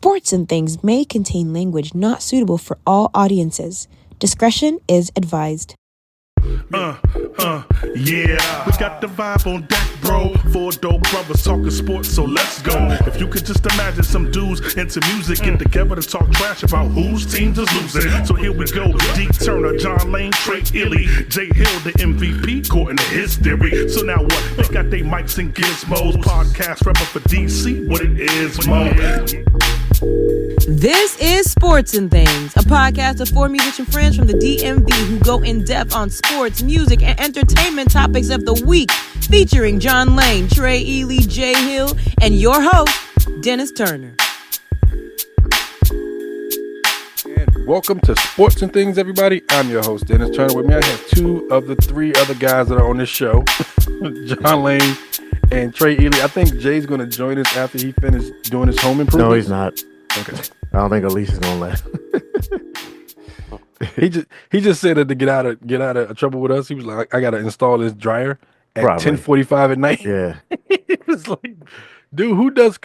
Sports and Things may contain language not suitable for all audiences. Discretion is advised. Yeah. We got the vibe on deck, bro. Four dope brothers talking sports, so let's go. If you could just imagine some dudes into music get together to talk trash about whose teams is losing. So here we go. Deke Turner, John Lane, Trey Illy, Jay Hill, the MVP, according to his theory. So now what? They got they mics and gizmos. Podcast rapper for DC, what it is, mo. This is Sports and Things, a podcast of four musician friends from the DMV who go in depth on sports, music, and entertainment topics of the week, featuring John Lane, Trey Ely, Jay Hill, and your host, Dennis Turner. And welcome to Sports and Things, everybody. I'm your host, Dennis Turner. With me, I have two of the three other guys that are on this show, John Lane and Trey Ely. I think Jay's going to join us after he finished doing his home improvement. No, he's not. Okay. I don't think Elise is gonna let him. he just said that to get out of trouble with us. He was like, I gotta install this dryer at 10:45 at night. Yeah. It was like, dude, who does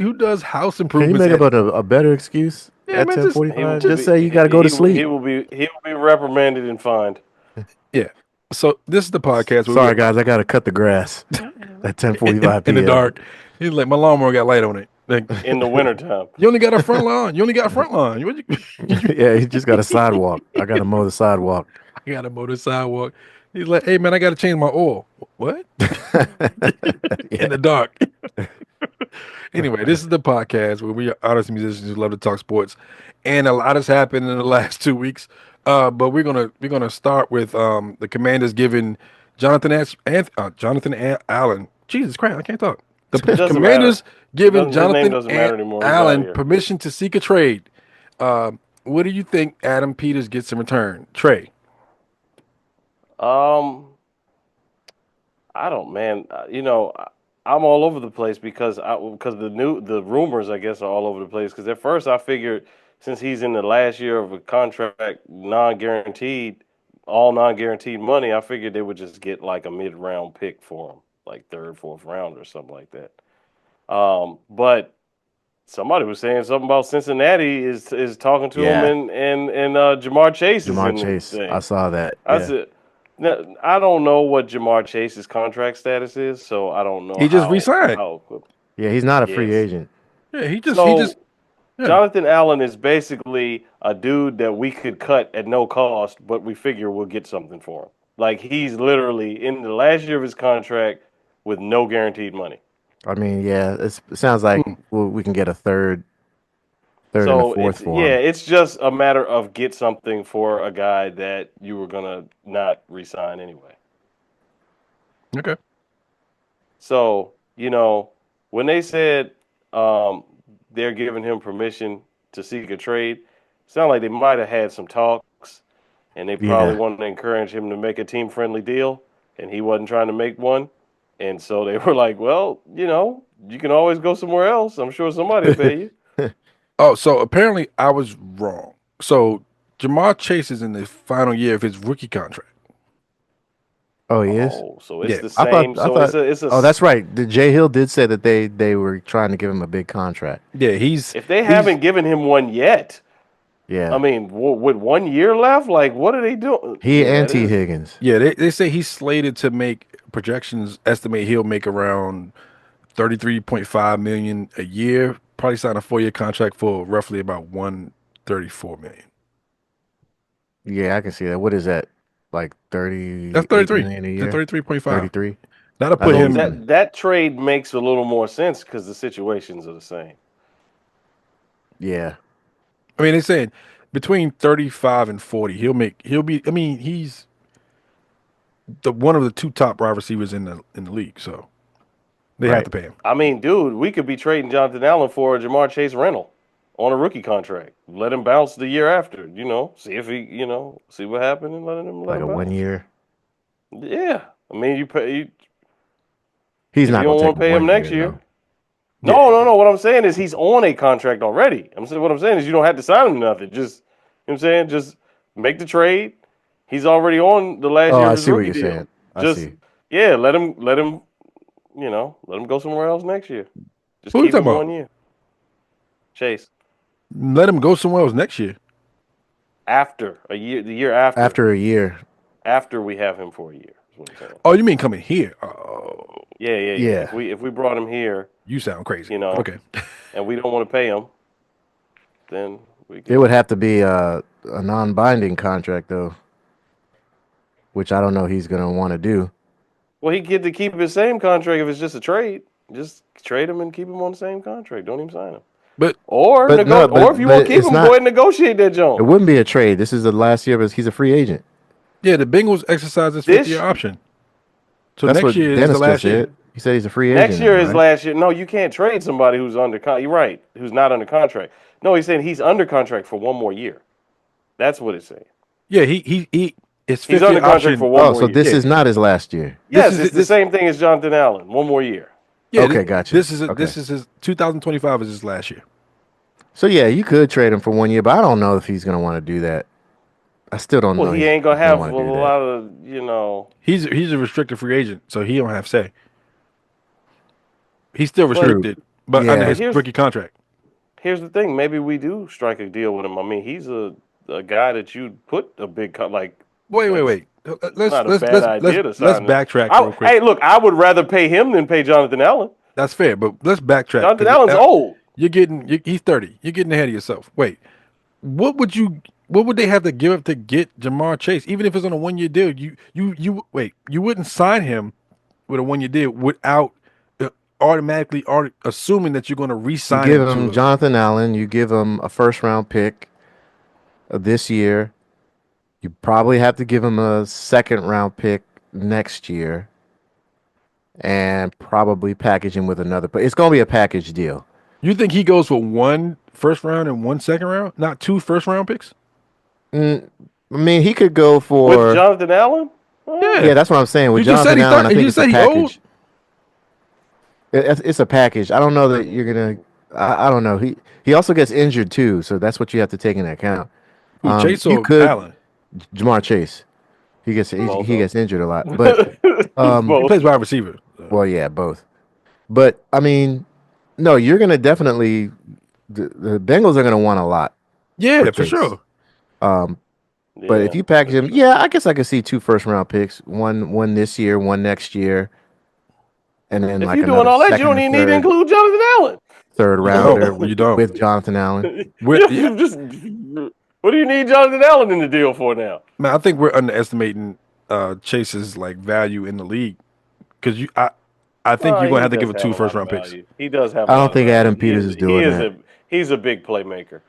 house Can improvements? you make up a better excuse at 10:45? Just say you gotta go to sleep. He will be reprimanded and fined. Yeah. So this is the podcast. Sorry guys, I gotta cut the grass at 10:45 in the dark. He's like, my lawnmower got light on it. Like, in the wintertime. You only got a front lawn. Yeah, he just got a sidewalk. I gotta mow the sidewalk. I gotta mow the sidewalk. He's like, hey man, I gotta change my oil. What? In the dark. Anyway, this is the podcast where we are artists and musicians who love to talk sports, and a lot has happened in the last 2 weeks. But we're gonna start with the Commanders giving Jonathan Allen. Jesus Christ, I can't talk. The Commanders giving Jonathan Allen permission to seek a trade. What do you think Adam Peters gets in return? Trey? I don't, man. I'm all over the place because the rumors, I guess, are all over the place. Because at first I figured since he's in the last year of a contract, all non-guaranteed money, I figured they would just get like a mid-round pick for him, like third, fourth round or something like that. But somebody was saying something about Cincinnati is talking to him and Jamar Chase. I saw that. I said, I don't know what Jamar Chase's contract status is, so I don't know. He just resigned. Yeah, he's not a free agent. Yeah, Jonathan Allen is basically a dude that we could cut at no cost, but we figure we'll get something for him. Like, he's literally in the last year of his contract with no guaranteed money. I mean, yeah, it sounds like we can get a third and a fourth for him. Yeah, it's just a matter of get something for a guy that you were gonna not re-sign anyway. Okay. So, when they said they're giving him permission to seek a trade, it sounded like they might have had some talks, and they probably wanted to encourage him to make a team-friendly deal, and he wasn't trying to make one. And so they were like, well, you can always go somewhere else. I'm sure somebody will pay you. Oh, so apparently I was wrong. So Jamar Chase is in the final year of his rookie contract. Oh, he is? Oh, so it's the same. Oh, that's right. The Jay Hill did say that they were trying to give him a big contract. Yeah, if they haven't given him one yet. Yeah. I mean, with 1 year left, like, what are they doing? He and T. Higgins. Yeah, they say he's slated to make projections estimate he'll make around $33.5 million a year. Probably sign a 4-year contract for roughly about $134 million. Yeah, I can see that. What is that? Like 30? That's 33. Million a year? 33.5. 33. That'll put him. That trade makes a little more sense because the situations are the same. Yeah. I mean, they're saying between 35 and 40, he's one of the two top wide receivers in the league, so they have to pay him. I mean, dude, we could be trading Jonathan Allen for a Jamar Chase rental on a rookie contract. Let him bounce the year after, see if he, see what happened and let him like a bounce. 1 year. Yeah, I mean, He's not going to pay him next year. No. What I'm saying is he's on a contract already. What I'm saying is you don't have to sign him to nothing. Just, you know what I'm saying? Just make the trade. He's already on the last year of his rookie deal. Saying. I see. Yeah, let him, let him go somewhere else next year. Just Who keep you him talking about? 1 year. Chase. let him go somewhere else next year. After a year, the year after. After a year. After we have him for a year. Is what I'm saying. Oh, you mean coming here? Oh, Yeah. If we brought him here, you sound crazy. Okay, and we don't want to pay him, then it would have to be a non-binding contract though, which I don't know he's gonna want to do. Well, he get to keep his same contract if it's just a trade. Just trade him and keep him on the same contract. Don't even sign him. Or if you want to keep him, go ahead and negotiate that, Jones. It wouldn't be a trade. This is the last year, but he's a free agent. Yeah, the Bengals exercise this 5th-year option. So that's next year is the last year. He said he's a free agent. Next year is last year. No, you can't trade somebody who's under contract. You're right. Who's not under contract. No, he's saying he's under contract for one more year. That's what it's saying. Yeah, he's under contract for one more year. So this is not his last year. Yes, it's the same thing as Jonathan Allen. One more year. Yeah, okay, gotcha. This is his 2025 is his last year. So yeah, you could trade him for 1 year, but I don't know if he's gonna want to do that. I still don't know. Well, he ain't gonna have a lot of, He's a restricted free agent, so he don't have say. He's still restricted, but under his rookie contract. Here's the thing: maybe we do strike a deal with him. I mean, he's a guy that you put a big like. Wait. Let's backtrack real quick. Hey, look, I would rather pay him than pay Jonathan Allen. That's fair, but let's backtrack. Jonathan Allen's old. He's 30. You're getting ahead of yourself. Wait, what would they have to give up to get Jamar Chase? Even if it's on a 1 year deal, you wouldn't sign him with a 1 year deal without automatically assuming that you're going to re-sign him. You give him Jonathan Allen. You give him a 1st-round pick this year. You probably have to give him a 2nd-round pick next year, and probably package him with another. But it's going to be a package deal. You think he goes for 1 1st round and 1 2nd round, not 2 1st-round picks? I mean, he could go for with Jonathan Allen. Yeah, that's what I'm saying. With Jonathan Allen, I think it's a package. It's a package. I don't know that you're gonna. I don't know. He also gets injured too, so that's what you have to take into account. Chase or Allen? Jamar Chase. He gets injured a lot, but he plays wide receiver. So. Well, yeah, both. But I mean, no, you're gonna definitely. The Bengals are gonna want a lot. Yeah, for sure. But if you package him, I guess I could see 2 1st-round picks, one this year, one next year, and then if you're doing all that, you don't even need to include Jonathan Allen. 3rd rounder with Jonathan Allen. What do you need Jonathan Allen in the deal for now? Man, I think we're underestimating Chase's value in the league because I think you're gonna have to give him 2 1st-round picks. He does have. I don't think Adam Peters is doing that. He's a big playmaker.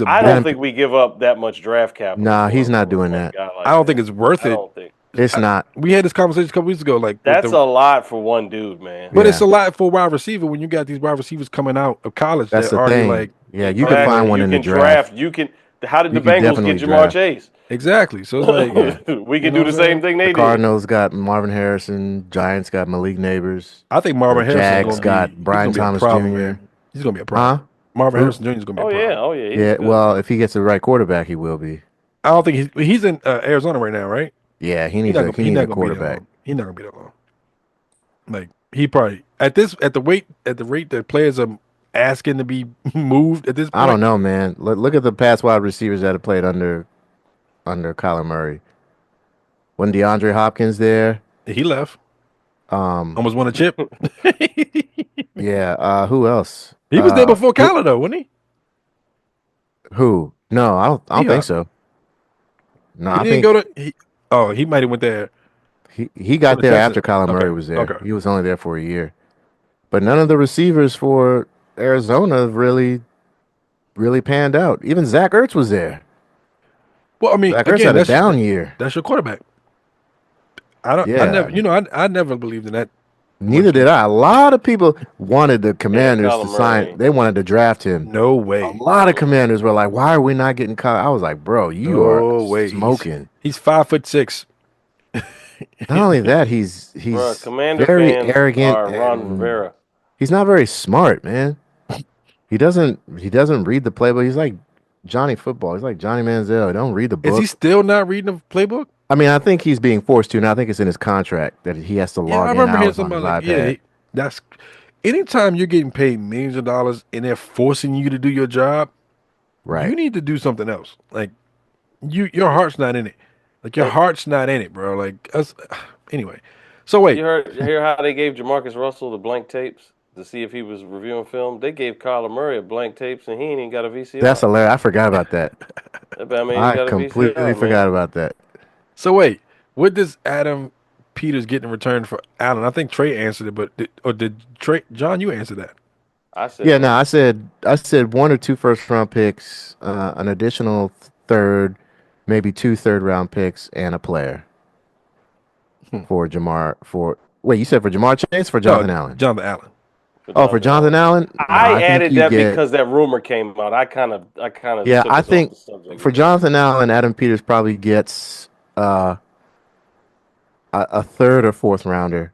I don't think we give up that much draft capital. Nah, he's not doing that. I don't think it's worth it. It's not. We had this conversation a couple weeks ago. That's a lot for one dude, man. But it's a lot for a wide receiver when you got these wide receivers coming out of college. That's the thing. You can find one in the draft. You can. How did the Bengals get Jamar Chase? Exactly. So it's we can do the same thing they did. Cardinals got Marvin Harrison. Giants got Malik Neighbors. I think Marvin Harrison. Jags got Brian Thomas Jr. He's gonna be a problem. Huh? Marvin Harrison Jr. is going to be a problem. Oh, yeah. Yeah, well, if he gets the right quarterback, he will be. I don't think he's in Arizona right now, right? Yeah, he needs a quarterback. He's not going to be that long. He probably at the rate that players are asking to be moved at this point. I don't know, man. Look at the past wide receivers that have played under Kyler Murray. When DeAndre Hopkins there, he left. Almost won a chip. Yeah. Who else? He was there before Kyler, though, wasn't he? Who? No, I don't think so. No, I think go to. He might have went there. He got there after Kyler Murray was there. Okay. He was only there for a year. But none of the receivers for Arizona really panned out. Even Zach Ertz was there. Well, I mean, Zach Ertz had a down year. That's your quarterback. I never believed in that. Neither did I. A lot of people wanted the Commanders to sign. They wanted to draft him. No way. A lot of Commanders were like, "Why are we not getting caught?" I was like, "Bro, you are smoking." He's 5'6". Not only that, he's very arrogant. Ron Rivera. He's not very smart, man. He doesn't read the playbook. He's like Johnny Football. He's like Johnny Manziel. He don't read the book. Is he still not reading the playbook? I mean, I think he's being forced to, and I think it's in his contract that he has to log in hours on his iPad. That's anytime you're getting paid millions of dollars and they're forcing you to do your job, Right. you need to do something else. Like your heart's not in it. Like your Hey, heart's not in it, bro. Like us. Anyway, so wait. you hear how they gave Jamarcus Russell the blank tapes to see if he was reviewing film? They gave Kyler Murray a blank tapes, and he ain't even got a That's VCR. hilarious. I forgot about that. I mean, he I got a completely VCR, man. forgot about that. So wait. What does Adam Peters get in return for Allen? I think Trey answered it, but did Trey John? You answered that. I said Yeah, it no, right. I said 1 or 2 first round picks, an additional third, maybe 2 third round picks, and a player for Jamar. For wait, you said for Jamar Chase, for No, Jonathan Allen? Jonathan Allen. For Oh, for Jonathan Allen. Jonathan Allen? No, I I think added you that get. because that rumor came out. I kind of Yeah, took I us off the think subject for with that. Jonathan Allen, Adam Peters probably gets a third or fourth rounder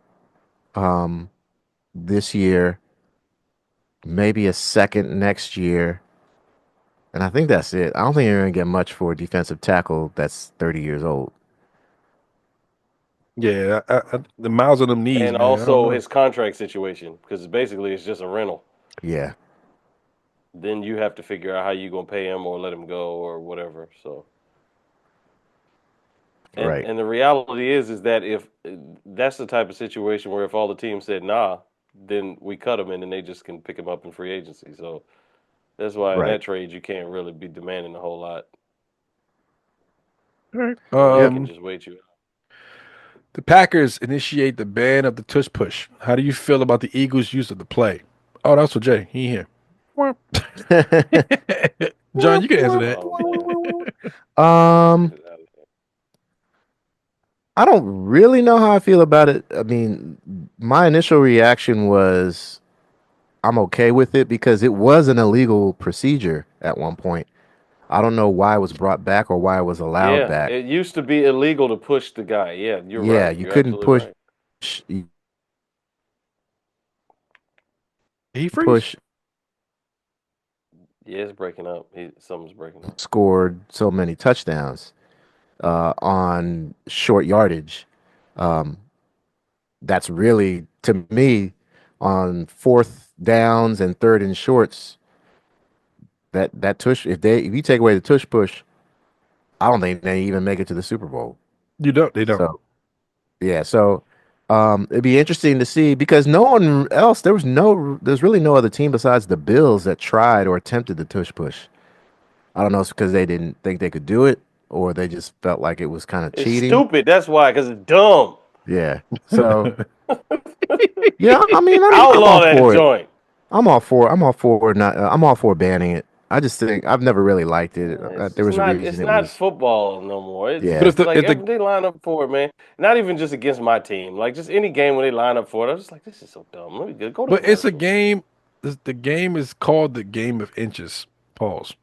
this year, maybe a second next year. And I think that's it. I don't think you're going to get much for a defensive tackle that's 30 years old. Yeah, the miles on them knees, And man. I don't also know. his contract situation, because basically it's just a rental. Yeah. Then you have to figure out how you gonna pay him or let him go or whatever. So, Right. and the reality is that if that's the type of situation where if all the teams said nah, then we cut him and then they just can pick him up in free agency. So that's why in Right. that trade you can't really be demanding a whole lot. All right. So they Yep. can just wait you out. The Packers initiate the ban of the tush push. How do you feel about the Eagles' use of the play? Oh, that's for Jay. He here. John, you can answer that. Oh man, um, get it out of here. I don't really know how I feel about it. I mean, my initial reaction was I'm okay with it because it was an illegal procedure at one point. I don't know why it was brought back or why it was allowed Yeah, back. it used to be illegal to push the guy. Yeah, you're Yeah, right. you You're couldn't absolutely push right. He freeze. push Yeah, it's breaking up. Something's breaking up. scored so many touchdowns on short yardage. Um, that's really to me on fourth downs and third and shorts. That tush if you take away the tush push, I don't think they even make it to the Super Bowl. You don't. They don't. So yeah, so it'd be interesting to see because no one else there's really no other team besides the Bills that tried or attempted the tush push. I don't know if it's because they didn't think they could do it or they just felt like it was kind of It's cheating. stupid. That's why, because it's dumb. Yeah. So yeah, I mean, I'm Outlaw all that for it. joint. I'm all for banning it. I just think I've never really liked it. It's There just was a not. reason It's it not was. football no more. It's Yeah. But if just the like if the they line up for it, man. Not even just against my team. Like just any game when they line up for it, I'm just like, this is so dumb. Let me go to but it's a commercial. game. The game is called the game of inches. Pause.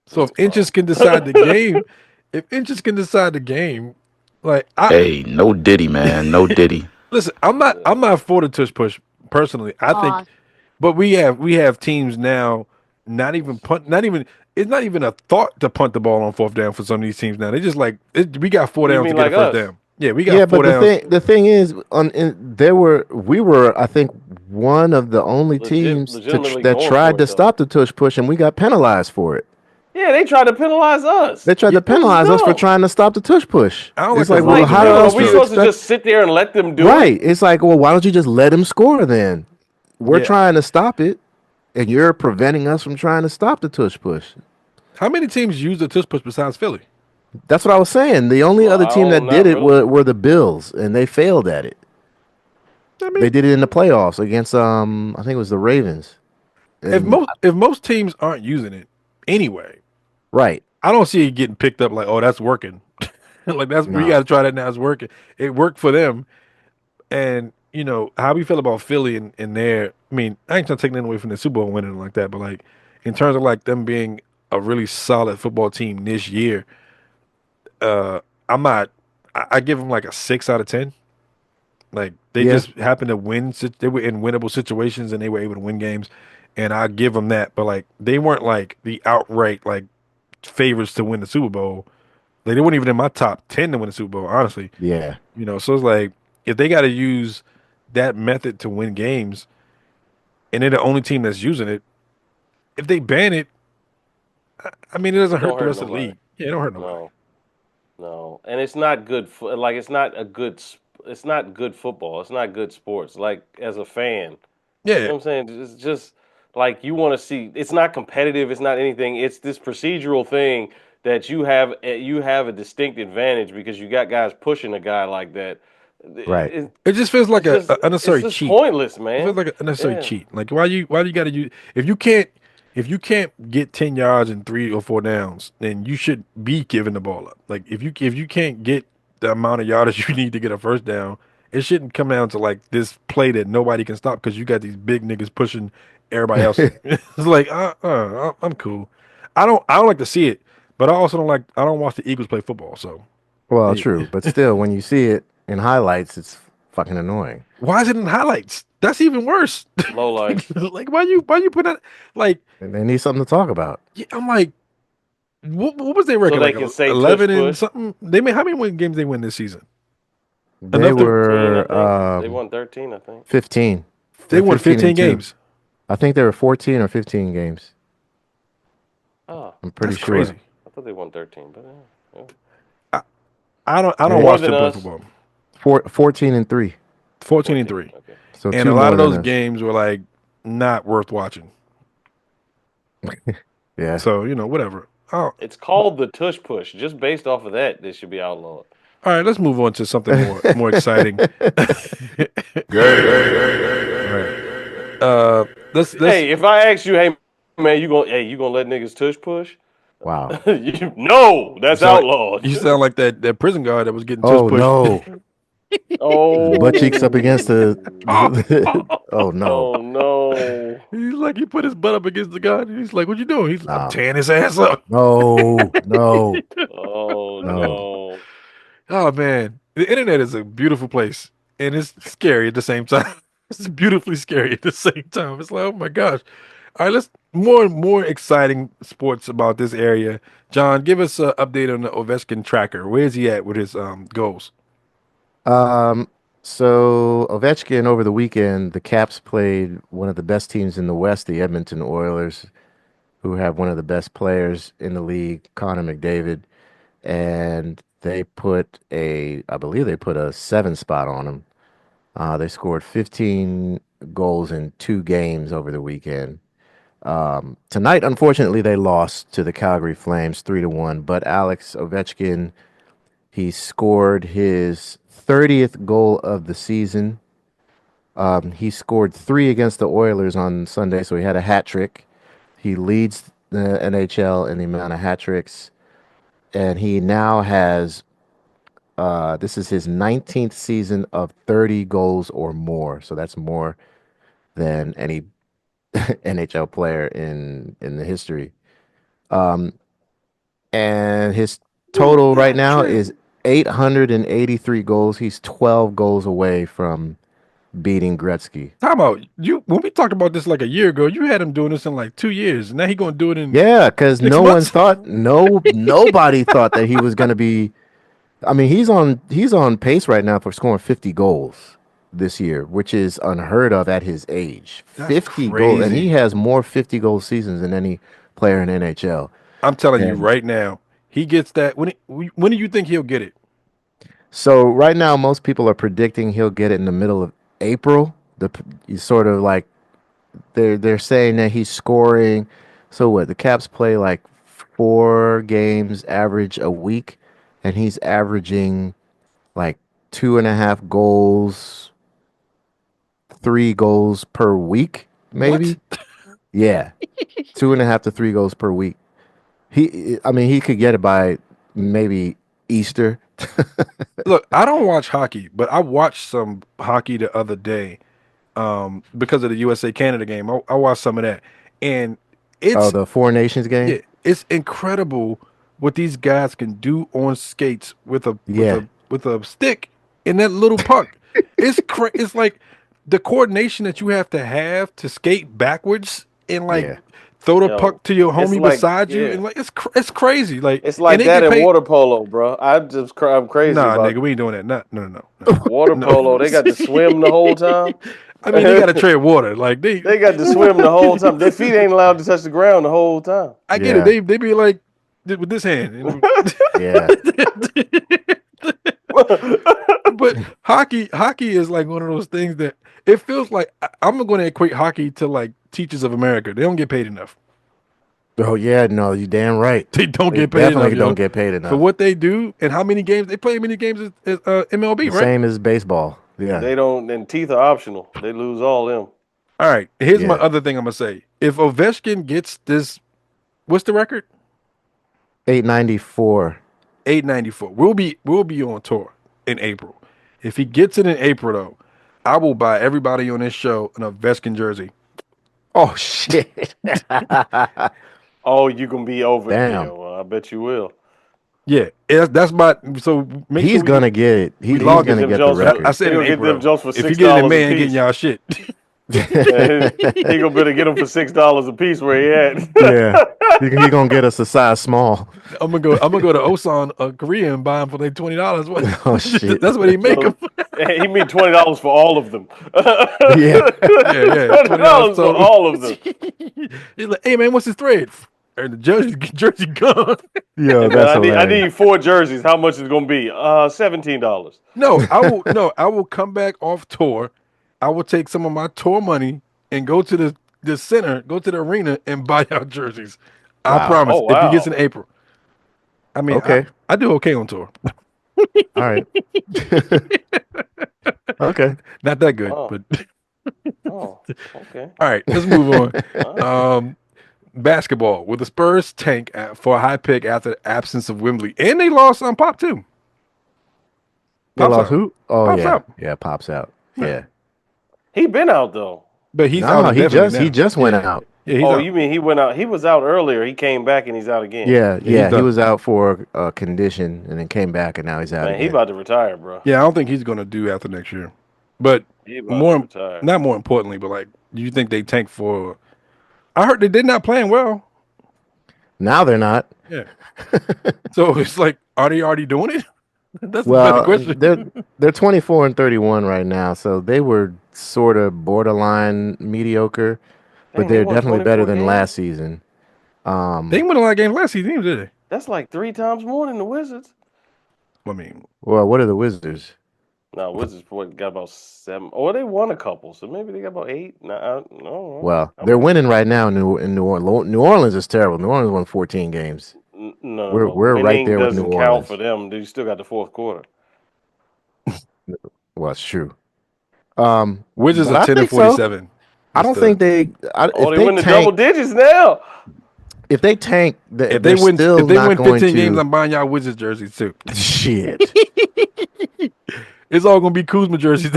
So if inches can decide the game, like Hey, no Diddy, man. No Diddy. listen, I'm not for the tush push personally. I think, Pause. but we have teams now not even it's not even a thought to punt the ball on fourth down for some of these teams now. They just like we got 4 You downs to mean get a like first us? down. Yeah, we Yeah, got four but the downs. thing is, we were I think one of the only teams Legitimately that going tried for to it though. stop the tush push, and we got penalized for it. Yeah, they tried to penalize us. They tried Yeah, to This is penalize us for dumb. trying to stop the tush push. I don't It's like like, the well, rules Like, in how that. dude, are else we do you supposed to expect? just sit there and let them do Right. it? It's like, well, why don't you just let him score then? We're Yeah. trying to stop it, and you're preventing us from trying to stop the tush push. How many teams use the tush push besides Philly? That's what I was saying. The only Well, other I team that don't, did not it really. were the Bills, and they failed at it. I They mean, did it in the playoffs against I think it was the Ravens. And if most teams aren't using it anyway, right, I don't see it getting picked up like, oh, that's working. Like we got no, to try that now. It's working. It worked for them, and how we feel about Philly and their. I mean, I ain't trying to take nothing away from the Super Bowl winning like that, but like in terms of like them being a really solid football team this year, I'm not. I give them like a 6 out of 10. Like they yeah, just happened to win. They were in winnable situations and they were able to win games, and I give them that. But like they weren't like the outright like favorites to win the Super Bowl. Like they weren't even in my top 10 to win the Super Bowl, honestly. yeah, So it's like if they got to use that method to win games, and they're the only team that's using it, if they ban it, I mean, it doesn't Don't hurt the hurt rest of the nobody. league. Yeah, it don't hurt nobody. No, and it's not good for like it's not good football. It's not good sports. Like as a fan, Yeah, you know what I'm saying? It's just like you want to see. It's not competitive. It's not anything. It's this procedural thing that you have a distinct advantage because you got guys pushing a guy like that. Right. it just feels like It's a just unnecessary cheat. pointless, It feels man. like an unnecessary Yeah. cheat. Like why you got to use if you can't get 10 yards in 3 or 4 downs, then you should be giving the ball up. Like if you can't get the amount of yardage you need to get a first down, it shouldn't come down to like this play that nobody can stop because you got these big niggas pushing everybody else. It's like I'm cool. I don't like to see it, but I don't watch the Eagles play football. So Well, hey, true, but still, when you see it in highlights, it's fucking annoying. why is it in highlights? That's even worse. Low life. Like why you put that like And they need something to talk about. yeah, I'm like what was their record? they Like can say 11 tush and push. something. How many games they win this season? They Enough to- 13, I were think. They won 13, I think. 15. They They're won 15 and 2. games. I think they were 14 or 15 games. Oh, I'm pretty That's sure. crazy. I thought they won 13, but yeah. I don't More watch them than play us. football. 14 and 3. 14 and 3. Okay. So And two a lot more of than those us. games were like not worth watching. Yeah. So, whatever. Oh, It's called the tush push. Just based off of that, they should be outlawed. all right, let's move on to something more exciting. Let's Hey, if I ask you, hey man, you gonna let niggas tush push? Wow. No, that's outlawed. You sound like that prison guard that was getting tush Oh pushed. no. Oh, Butt cheeks up against the. Oh no. Oh no. He's like he put his butt up against the guard. And he's like, "What you doing?" He's like, Nah. "I'm tearing his ass up." No. No. Oh No. no. Oh man, the internet is a beautiful place, and it's scary at the same time. It's beautifully scary at the same time. It's like, oh my gosh. All right, let's more exciting sports about this area. John, give us an update on the Ovechkin tracker. Where is he at with his goals? So Ovechkin over the weekend, the Caps played one of the best teams in the West, the Edmonton Oilers, who have one of the best players in the league, Connor McDavid, and I believe they put a 7 spot on him. They scored 15 goals in 2 games over the weekend. Tonight, unfortunately, they lost to the Calgary Flames 3-1. But Alex Ovechkin, he scored his 30th goal of the season. He scored 3 against the Oilers on Sunday, so he had a hat trick. He leads the NHL in the amount of hat tricks, and he now has. This is his 19th season of 30 goals or more, so that's more than any NHL player in the history. And his total right now is 883 goals. He's 12 goals away from beating Gretzky. Time out. When we talked about this like a year ago, you had him doing this in like 2 years. And now he gonna do it in Yeah, because 6 no months? nobody thought that he was going to be. I mean, he's on pace right now for scoring 50 goals this year, which is unheard of at his age. That's 50 goals, and crazy. he has more 50 goal seasons than any player in NHL. I'm telling you And- right now, he gets that. When do you think he'll get it? So right now, most people are predicting he'll get it in the middle of April. He's sort of like they're saying that he's scoring. So what? The Caps play like 4 games average a week, and he's averaging like 2.5 goals, 3 goals per week, maybe. Yeah, 2.5 to 3 goals per week. He could get it by maybe Easter. Look, I don't watch hockey, but I watched some hockey the other day because of the USA Canada game. I watched some of that, and it's The Four Nations game. yeah, it's incredible what these guys can do on skates with a stick and that little puck. It's like the coordination that you have to skate backwards and like Yeah. throw the Yo, puck to your it's homie like- beside you, yeah. and like it's crazy. Like It's like and they that get in paid- water polo, bro. I'm crazy Nah, about nigga, we ain't doing that. No. water polo. They got to swim the whole time. I mean, they got to tread water. Like They got to swim the whole time. Their feet ain't allowed to touch the ground the whole time. I get it. They be like with this hand. Yeah. But hockey is like one of those things that it feels like I'm going to equate hockey to like Teachers of America. They don't get paid enough. Oh yeah, no, you damn right. They don't get paid definitely enough. Don't get paid enough for what they do and how many games they play. Many games as MLB, right? Same as baseball. Yeah. They don't. And teeth are optional. They lose all them. All right. Here's my other thing I'm gonna say. If Ovechkin gets this, what's the record? 894. 894. We'll be on tour in April. If he gets it in April, though, I will buy everybody on this show an Ovechkin jersey. Oh shit. Oh, you can be over Damn. there. Well, I bet you will. Yeah, that's my. So he's gonna get it. He's gonna get the record. I said in get April. them jokes for $6 if you get it in May, a ain't getting piece. y'all shit. He gonna better get them for $6 a piece where he at. Yeah, he gonna get us a size small. I'm gonna go to Osan, Korea, and buy them for like $20. Oh shit, that's what he make them. He mean $20 for all of them. yeah. $20 for all of them. He's like, hey man, what's his thread? And the jersey gone. Yeah, that's I need 4 jerseys. How much is it gonna be? $17. No, I will come back off tour. I will take some of my tour money and go to the center, go to the arena and buy out jerseys. Wow. I promise. Oh, wow. If he gets in April. I mean, okay. I do okay on tour. All right. Okay. Not that good, but okay. All right, let's move on. Basketball. Will the Spurs tank for a high pick after the absence of Wemby? And they lost on Pop too. They lost who? Oh Pops yeah. out. Yeah, Pops out. Yeah. He been out though. But he's out. He just went out. Yeah, he's out. You mean he went out? He was out earlier. He came back and he's out again. Yeah. He was out for a condition and then came back and now he's out. Man, he about to retire, bro. Yeah, I don't think he's gonna do after next year. But not more importantly, but like, do you think they tank for? I heard they did not playing well. Now they're not. Yeah. So it's like, are they already doing it? That's the better question. They're 24 and 31 right now, so they were sort of borderline mediocre, but they're definitely better than last season. They didn't win a lot of games last season, did they? That's like 3 times more than the Wizards. I mean, well, what are the Wizards? No, Wizards got about 7. Or they won a couple, so maybe they got about 8. No. Well, they're winning right now in New Orleans. New Orleans is terrible. New Orleans won 14 games. No, we're right there with New Orleans. Doesn't count for them. They still got the fourth quarter. Well, it's true. Wizards are 10 and 47. So. I don't think they. They win the double digits now. If they tank, if they win 15 games, I'm buying y'all Wizards jerseys too. Shit. It's all gonna be Kuzma jerseys.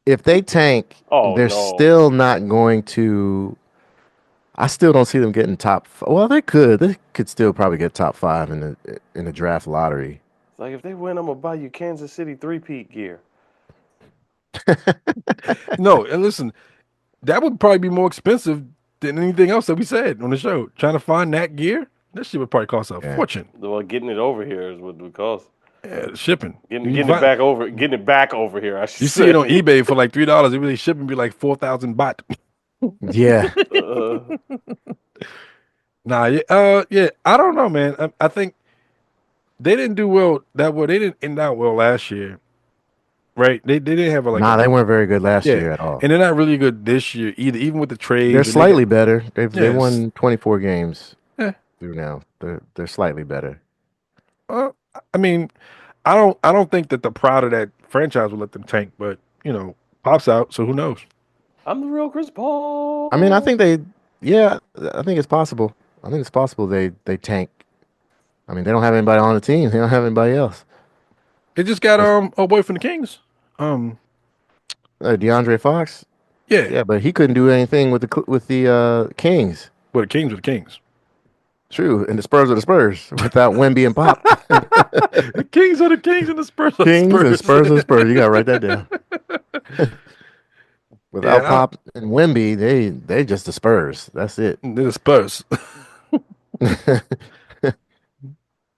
If they tank, they're still not going to. I still don't see them getting top. Well, they could. They could still probably get top 5 in the draft lottery. Like if they win, I'm gonna buy you Kansas City 3-peat gear. No, and listen, that would probably be more expensive than anything else that we said on the show. Trying to find that gear, that shit would probably cost a fortune. Well, getting it over here is what it would cost. Yeah, shipping. Getting it back over here. I should you see it on eBay for like $3. It really shipping be like 4,000 baht. Yeah. Yeah. I don't know, man. I think they didn't do well that well. They didn't end out well last year, right? They didn't have they weren't very good last year at all, and they're not really good this year either. Even with the trades, they're slightly better. They won 24 games through now. They're slightly better. I mean, I don't think that the pride of that franchise will let them tank, but Pop's out, so who knows? I'm the real Chris Paul. I mean, I think I think it's possible. I think it's possible they tank. I mean, they don't have anybody on the team. They don't have anybody else. They just got a boy from the Kings. DeAndre Fox. Yeah, but he couldn't do anything with the Kings. Well, the Kings were the Kings. True, and the Spurs are the Spurs without Wemby and Pop. The Kings are the Kings and the Spurs are the Spurs. Kings and Spurs are the Spurs. You got to write that down. Without Pop and Wemby, they just the Spurs. That's it. They're the Spurs.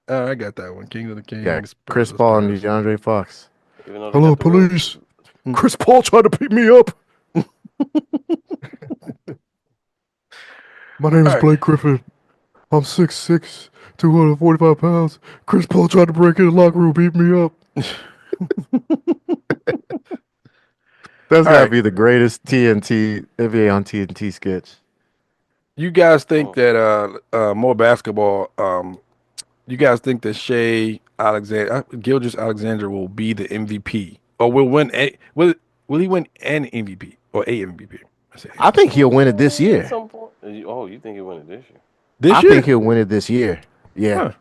I got that one. Kings of the Kings. Yeah, Chris Paul and DeAndre Fox. Hello, police. Chris Paul tried to beat me up. My name is All right. Blake Griffin. I'm 6'6", 245 pounds. Chris Paul tried to break in the locker room, beat me up. That's All got to right. be the greatest TNT NBA on TNT sketch. You guys think that more basketball? You guys think that Shea Alexander, Gilgeous Alexander, will be the MVP or will win? Will he win an MVP or a MVP? Say I think he'll win it this At year. some point. Oh, you think he'll win it this year? this I year? think he'll win it this year. Yeah. Huh.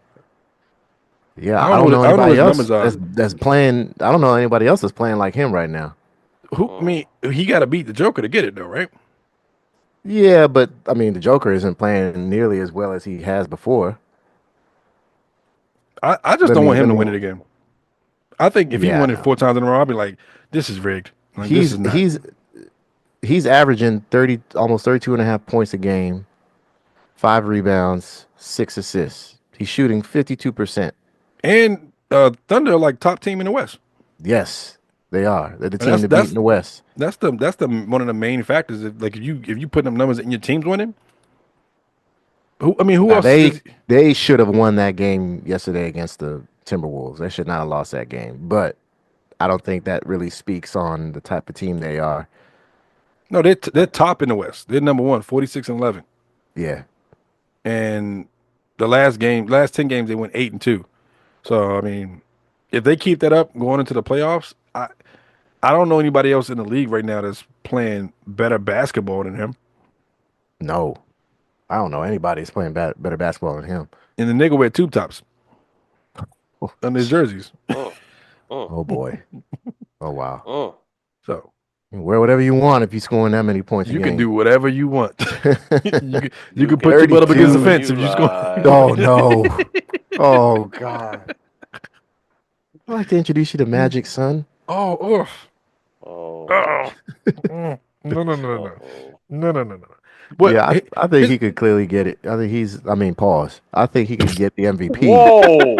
Yeah. I I don't know. don't know I don't know what anybody his else numbers are. that's playing. I don't know anybody else that's playing like him right now. I mean, he got to beat the Joker to get it, though, right? Yeah, but I mean, the Joker isn't playing nearly as well as he has before. I just don't want him to win it me. again. I think if he won it Yeah. 4 times in a row, I'd be like, this is rigged. Like this He's is not. he's averaging 30, almost 32 and a half points a game, 5 rebounds, 6 assists. He's shooting 52%. And Thunder are like top team in the West. Yes, they are. They're the And team to beat in the West. That's the one of the main factors. If you put them numbers and your team's winning, who Now, else? they should have won that game yesterday against the Timberwolves. They should not have lost that game. But I don't think that really speaks on the type of team they are. No, they're top in the West. They're number 1, 46-11. Yeah. And the last 10 games they went 8-2. So I mean, if they keep that up going into the playoffs, I don't know anybody else in the league right now that's playing better basketball than him. No. I don't know anybody that's playing better basketball than him. And the nigga wear tube tops on his jerseys. Oh, boy. Oh, wow. So You can wear whatever you want if you're scoring that many points a you game. can do whatever you want. you can put your butt up against the fence if you score. Oh, no. Oh, God. I'd like to introduce you to Magic, son. Oh. Oh. No. No. But Yeah, I think he could clearly get it. I think pause. I think he could get the MVP. Whoa.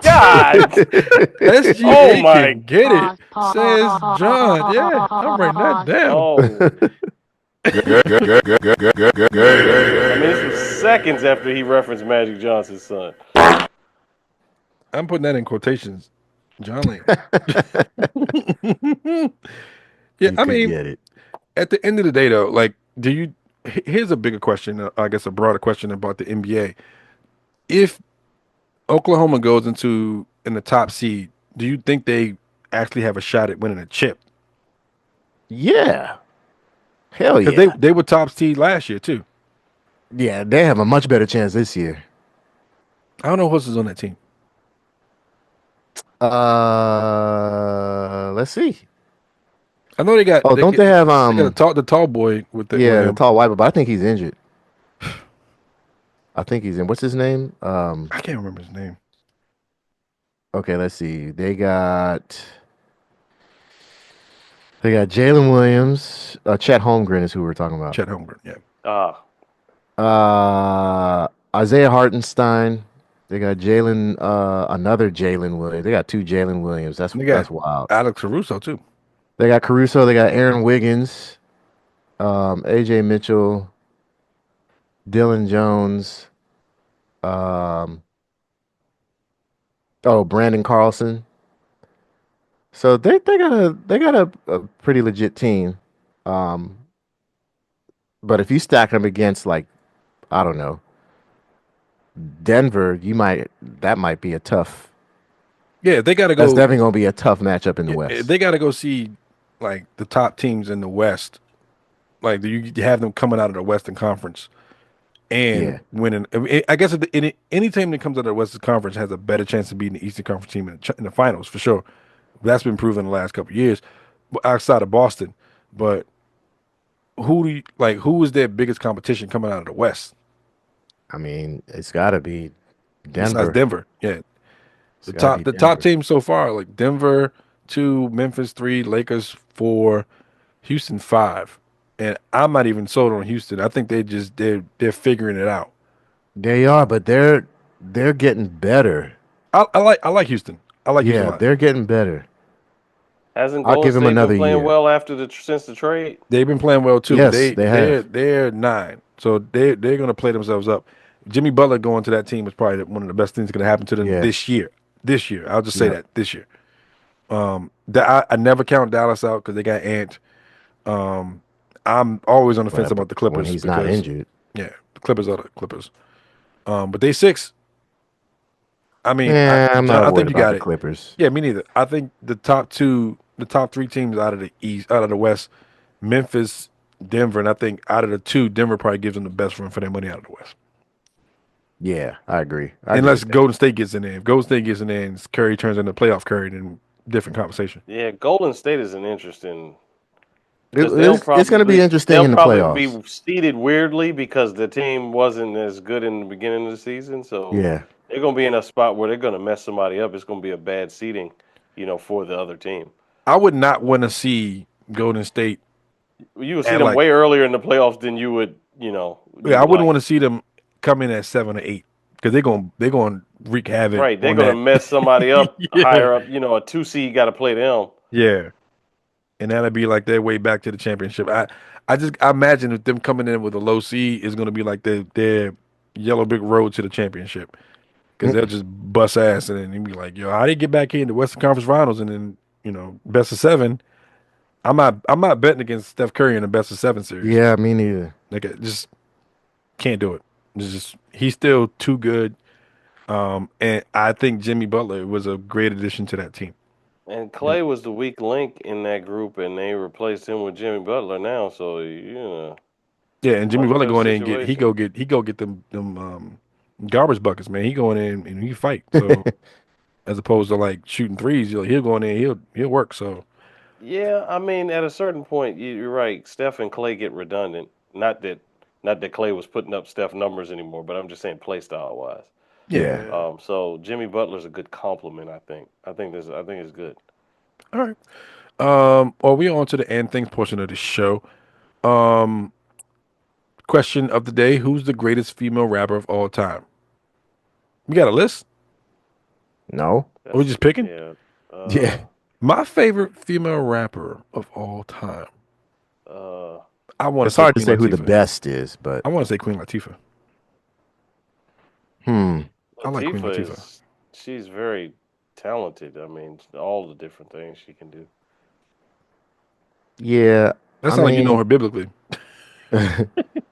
God. SGA Oh my. can get it, says John. Yeah, I'm writing that down. Oh. I mean, this was seconds after he referenced Magic Johnson's son. I'm putting that in quotations. John Lane. Yeah, He I could mean, get it. at the end of the day, though, like, here's a bigger question, I guess a broader question about the NBA. If Oklahoma goes in the top seed, do you think they actually have a shot at winning a chip? Yeah. Hell yeah. Because they were top seed last year, too. Yeah, they have a much better chance this year. I don't know who else is on that team. Let's see. I know they got. Oh, don't they have They got the tall boy with the the tall white boy, but I think he's injured. I think he's in. What's his name? I can't remember his name. Okay, let's see. They got Jalen Williams. Chet Holmgren is who we're talking about. Chet Holmgren, yeah. Isaiah Hartenstein. They got another Jalen Williams. They got 2 Jalen Williams. That's wild. Alex Caruso too. They got Caruso. They got Aaron Wiggins, AJ Mitchell, Dylan Jones, Brandon Carlson. So they got a pretty legit team. But if you stack them against, like, I don't know, Denver, that might be a tough. Yeah, they got to go. That's definitely gonna be a tough matchup in the West. They got to go see like the top teams in the West. Like you have them coming out of the Western Conference and winning. I guess any team that comes out of the Western Conference has a better chance of beating the Eastern Conference team in the finals for sure. That's been proven in the last couple of years, outside of Boston. But who is their biggest competition coming out of the West? I mean, it's got to be Denver. Besides Denver, yeah. The top teams so far, like Denver 2, Memphis 3, Lakers 4, Houston 5. And I'm not even sold on Houston. I think they're figuring it out. They are, but they're getting better. I like Houston. I like Houston a lot. They're getting better. Hasn't I'll Golden give him State been another playing year. well since the trade? They've been playing well too. Yes, they have. They're 9, so they're going to play themselves up. Jimmy Butler going to that team is probably one of the best things going to happen to them Yeah. this year. This year, I'll just say Yep. that this year. I never count Dallas out because they got Ant. I'm always on the fence about the Clippers when he's not injured. Yeah, the Clippers are the Clippers. But they 6. I mean, I'm John, not I worried think you about got the it. Clippers. Yeah, me neither. I think the top 3 teams out of the East, out of the West, Memphis, Denver, and I think out of the 2, Denver probably gives them the best run for their money out of the West. Yeah, I agree. I agree Unless with that. Golden State gets in there. If Golden State gets in there and Curry turns into playoff Curry, then different conversation. Yeah, Golden State is an interesting. It's going to be interesting in the They'll playoffs. probably be seeded weirdly because the team wasn't as good in the beginning of the season. So Yeah. they're going to be in a spot where they're going to mess somebody up. It's going to be a bad seeding, for the other team. I would not want to see Golden State. You would see them way earlier in the playoffs than you would, Yeah, I wouldn't want to see them come in at 7 or 8 because they're going to wreak havoc. Right, they're going to mess somebody up higher up. A 2 seed got to play them. Yeah, and that'll be like their way back to the championship. I imagine if them coming in with a low seed is going to be like their yellow brick road to the championship because they'll just bust ass and then you'll be like, yo, how did get back here in the Western Conference Finals and then best of 7. I'm not betting against Steph Curry in the best of 7 series. Yeah, me neither. Like, I just can't do it. He's still too good. And I think Jimmy Butler was a great addition to that team. And Clay was the weak link in that group, and they replaced him with Jimmy Butler now. So Yeah, and Jimmy Butler going in and situation. he go get them garbage buckets, man. He going in and he fight. So as opposed to like shooting threes, he'll go in there, he'll work. So Yeah, I mean, at a certain point, you're right. Steph and Clay get redundant. Not that Clay was putting up Steph numbers anymore, but I'm just saying play style wise. yeah. So Jimmy Butler's a good compliment. I think it's good. All right. Well, we on to the end things portion of the show. Question of the day: who's the greatest female rapper of all time? We got a list? No. Are we just picking? Yeah. Yeah. My favorite female rapper of all time. I want It's hard to say who the best is, but I want to say Queen Latifah. I like Queen Latifah. She's very talented. I mean, all the different things she can do. yeah. That's not like you know her biblically.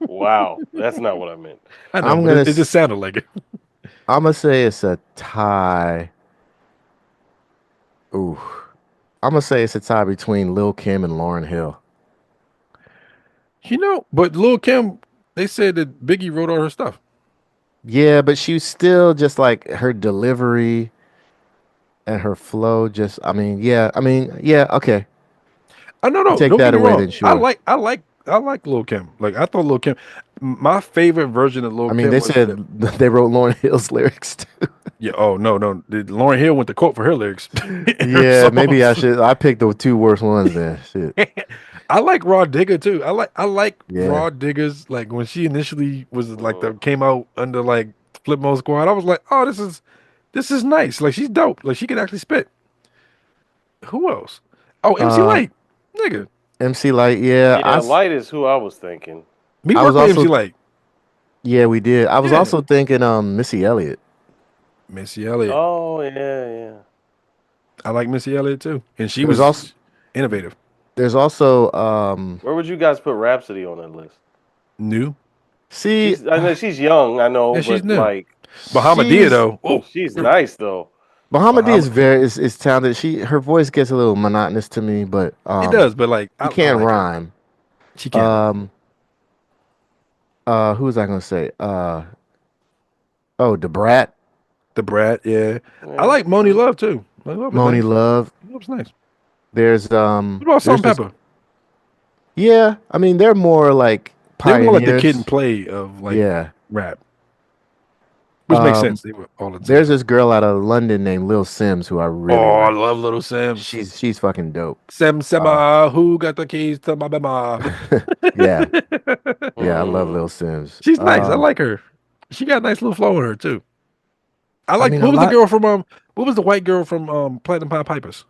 Wow, that's not what I meant. I know, it just sounded like it. I'm going to say it's a tie. Ooh. I'm going to say it's a tie between Lil' Kim and Lauryn Hill. But Lil' Kim, they said that Biggie wrote all her stuff. Yeah, but she was still just like her delivery and her flow. Yeah, okay. No. Take Don't that get me away wrong. then, sure. I like Lil' Kim. Like I thought Lil' Kim, my favorite version of Lil' Kim. They said they wrote Lauryn Hill's lyrics too. Yeah. Oh no. Lauryn Hill went to court for her lyrics. Yeah, maybe I should. I picked the 2 worst ones then. Shit. I like Raw Digger too. I like Raw Diggers. Like when she initially was came out under like Flip Mode Squad, I was like, oh, this is nice. Like she's dope. Like she can actually spit. Who else? Oh, MC Light, nigga. MC Light, yeah. Light is who I was thinking. We worked with MC Light. Yeah, we did. I was also thinking Missy Elliott. Missy Elliott. Oh yeah. I like Missy Elliott too, and she was also innovative. There's also where would you guys put Rhapsody on that list? New. See, I know she's young. I know, she's but new. like Bahamadia though. Oh, she's nice though. Bahamadia is talented. Her voice gets a little monotonous to me, but it does. But like, she can't rhyme. She can. Who was I gonna say? The Brat. The Brat, yeah. I like Moni Love too. Moni Love. Love's nice. There's What about Salt and Pepper? Yeah, I mean they're more like pioneers. They're more like the Kid and Play of like rap, which makes sense. They were all the time. There's this girl out of London named Lil Sims who I really I like. love Little Sims. She's fucking dope. Sema, who got the keys to my bema? Yeah, I love Lil Sims. She's nice. I like her. She got a nice little flow in her too. What was the girl from what was the white girl from Platinum Pie Pipers?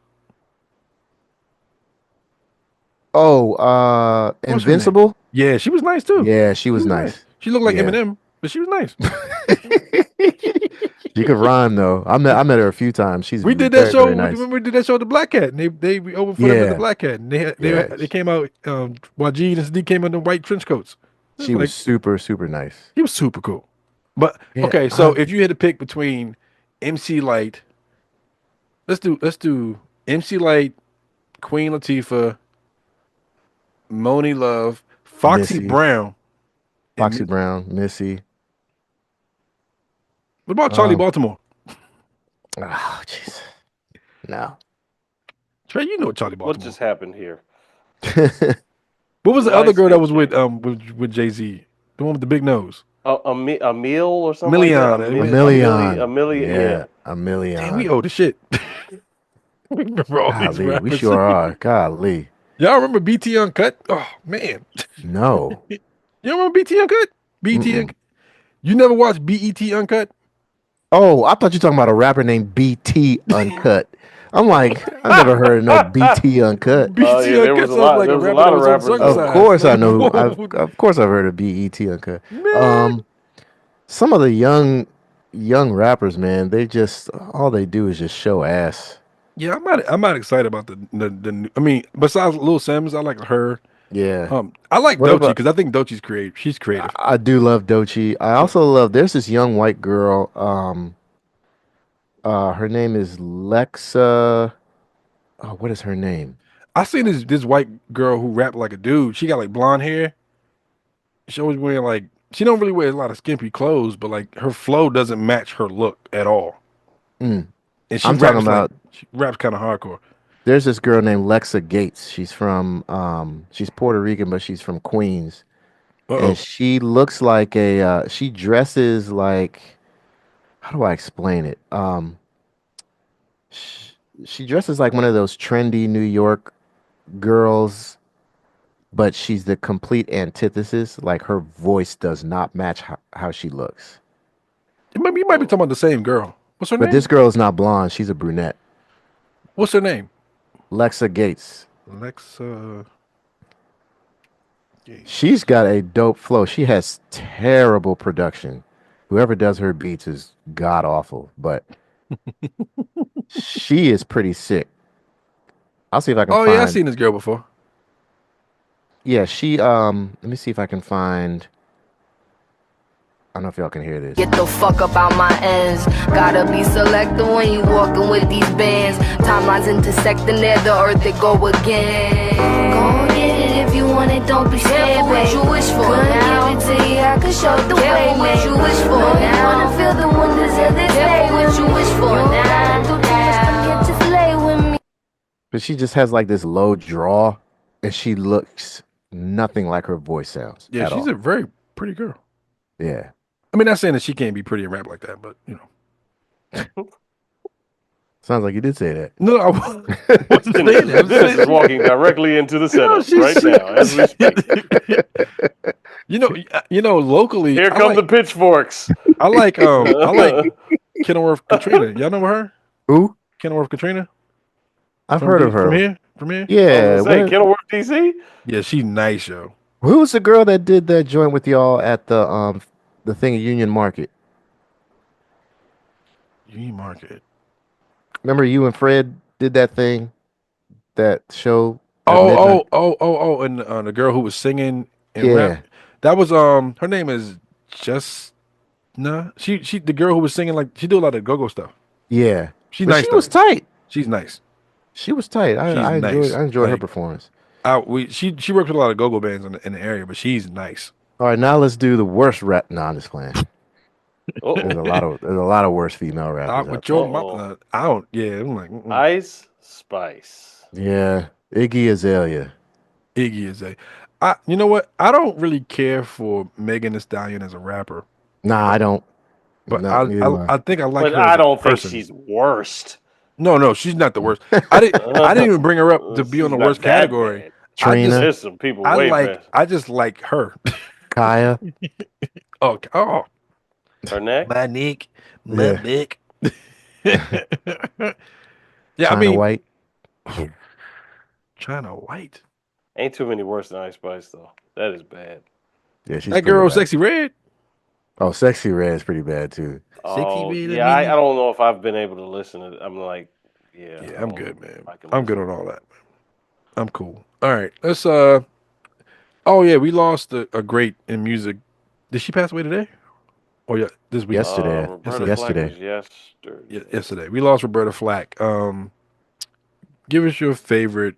Oh, What's her name? Invincible. Yeah, she was nice too. Yeah, she was nice. She looked like Yeah. Eminem, but she was nice. She could rhyme though. I met her a few times. She's We did that very, show. very nice. We did that show at the Black Cat, and we opened for them at the Yeah. Black Cat, and Yeah. they came out. While G and Sadiq came in the white trench coats. She was super, super nice. He was super cool. But Yeah, okay, so if you had to pick between MC Light, let's do MC Light, Queen Latifah, Moni Love, Foxy Missy. Brown. Foxy Brown, Missy. What about Charlie Baltimore? Oh, jeez. No. Trey, you know Charlie What Baltimore. just happened here? What was the Nice other girl that was name. with Jay-Z? The one with the big nose. A meal or something Million. like that? A million. A million. Yeah. A million. Damn, we old as shit. We remember all these Golly, we rappers. sure are. Golly. Y'all remember BT Uncut? Oh man. No. You remember BT Uncut? BT Uncut? You never watched BET Uncut? Oh, I thought you were talking about a rapper named BT Uncut. I'm like, I never heard of no BT Uncut. BT yeah, there Uncut was a sounds lot- like there a was a rapper lot that of was on rappers. Of Circumcised. course I know. Whoa. Of course I've heard of BET Uncut. Man. Some of the young rappers, man, they just all they do is just show ass. Yeah, I'm not excited about the new. I mean, besides Lil Sims, I like her. Yeah. I like What Doechii about- because I think Doechi's creative. She's creative. I do love Doechii. I also love there's this young white girl. Her name is Lexa. Oh, what is her name? I seen this white girl who rapped like a dude. She got like blonde hair. She always wearing like she don't really wear a lot of skimpy clothes, but like her flow doesn't match her look at all. Mm. And she I'm raps talking about- she raps kind of hardcore. There's this girl named Lexa Gates. She's from she's Puerto Rican, but she's from Queens. Uh-oh. And she looks like a she dresses like how do I explain it? She dresses like one of those trendy New York girls, but she's the complete antithesis. Like her voice does not match how she looks. You might be talking about the same girl. What's her But name? this girl is not blonde. She's a brunette. What's her name? Lexa Gates. Alexa. She's got a dope flow. She has terrible production. Whoever does her beats is god awful, but she is pretty sick. I'll see if I can Oh find. yeah, I've seen this girl before. Yeah, she let me see if I can find. I don't know if y'all can hear this. Get the fuck up out my ends. Gotta be selective when you walking with these bands. Timelines intersecting there, the earth it go again. Go get it if you want it, don't be scared. Careful what you wish for now. Give it to you, I can show the way. What you wish for now. Wanna feel the wonders of this day. What you wish for now. Get to play with me. But she just has like this low draw, and she looks nothing like her voice sounds. Yeah, at she's all. a very pretty girl. Yeah. I mean, not saying that she can't be pretty and rap like that, but you know. Sounds like you did say that. No, I wasn't saying that. I'm This is saying- walking directly into the You know, setup right now as we speak. you know, locally, Here I come like, the pitchforks. I like Kenilworth Katrina. Y'all know her? Who? Kenilworth Katrina. I've heard of her. From here. Yeah. Say what- Kenilworth, DC. Yeah, she's nice, yo. Who's the girl that did that joint with y'all at the thing at Union Market? Union Market. Remember you and Fred did that thing, that show? at midnight? Oh, and the girl who was singing and Yeah. rap. That was her name is Just She the girl who was singing like she do a lot of go-go stuff. Yeah. She's But nice. she though. was tight. She's nice. She was tight. I She's nice. enjoyed her Like- performance. She works with a lot of go-go bands in the area, but she's nice. All right, now let's do the worst rap. No, I'm just playing. Oh, There's a lot of worse female rappers. With out your Uh-oh. mouth, I don't. Yeah, I'm like Ice Spice. there. Yeah, Iggy Azalea. Iggy is you know what? I don't really care for Megan Thee Stallion as a rapper, Nah, I don't. but No, neither do I think I like But her. as I a don't think person. she's worst. No, she's not the worst. I didn't even bring her up to be on the She's not worst that category. bad. Trina, There's some people way bad. I just like her. Kaya. Oh, Her neck. my Nick, my Nick. Yeah, I China mean, White. China White. Ain't too many worse than Ice Spice though. That is bad. Yeah, she's That pretty girl, bad. Sexy Red. Oh, Sexy Red is pretty bad too. Oh Red, yeah, I don't know if I've been able to listen to it. I'm like, yeah, Yeah, I I'm don't good, know man. if I can I'm good listen. on all that. I'm cool. All right, let's. Oh yeah, we lost a great in music. Did she pass away today? Oh yeah, this week. Yesterday. Roberta Flack Yesterday. was yesterday. Yesterday. We lost Roberta Flack. Give us your favorite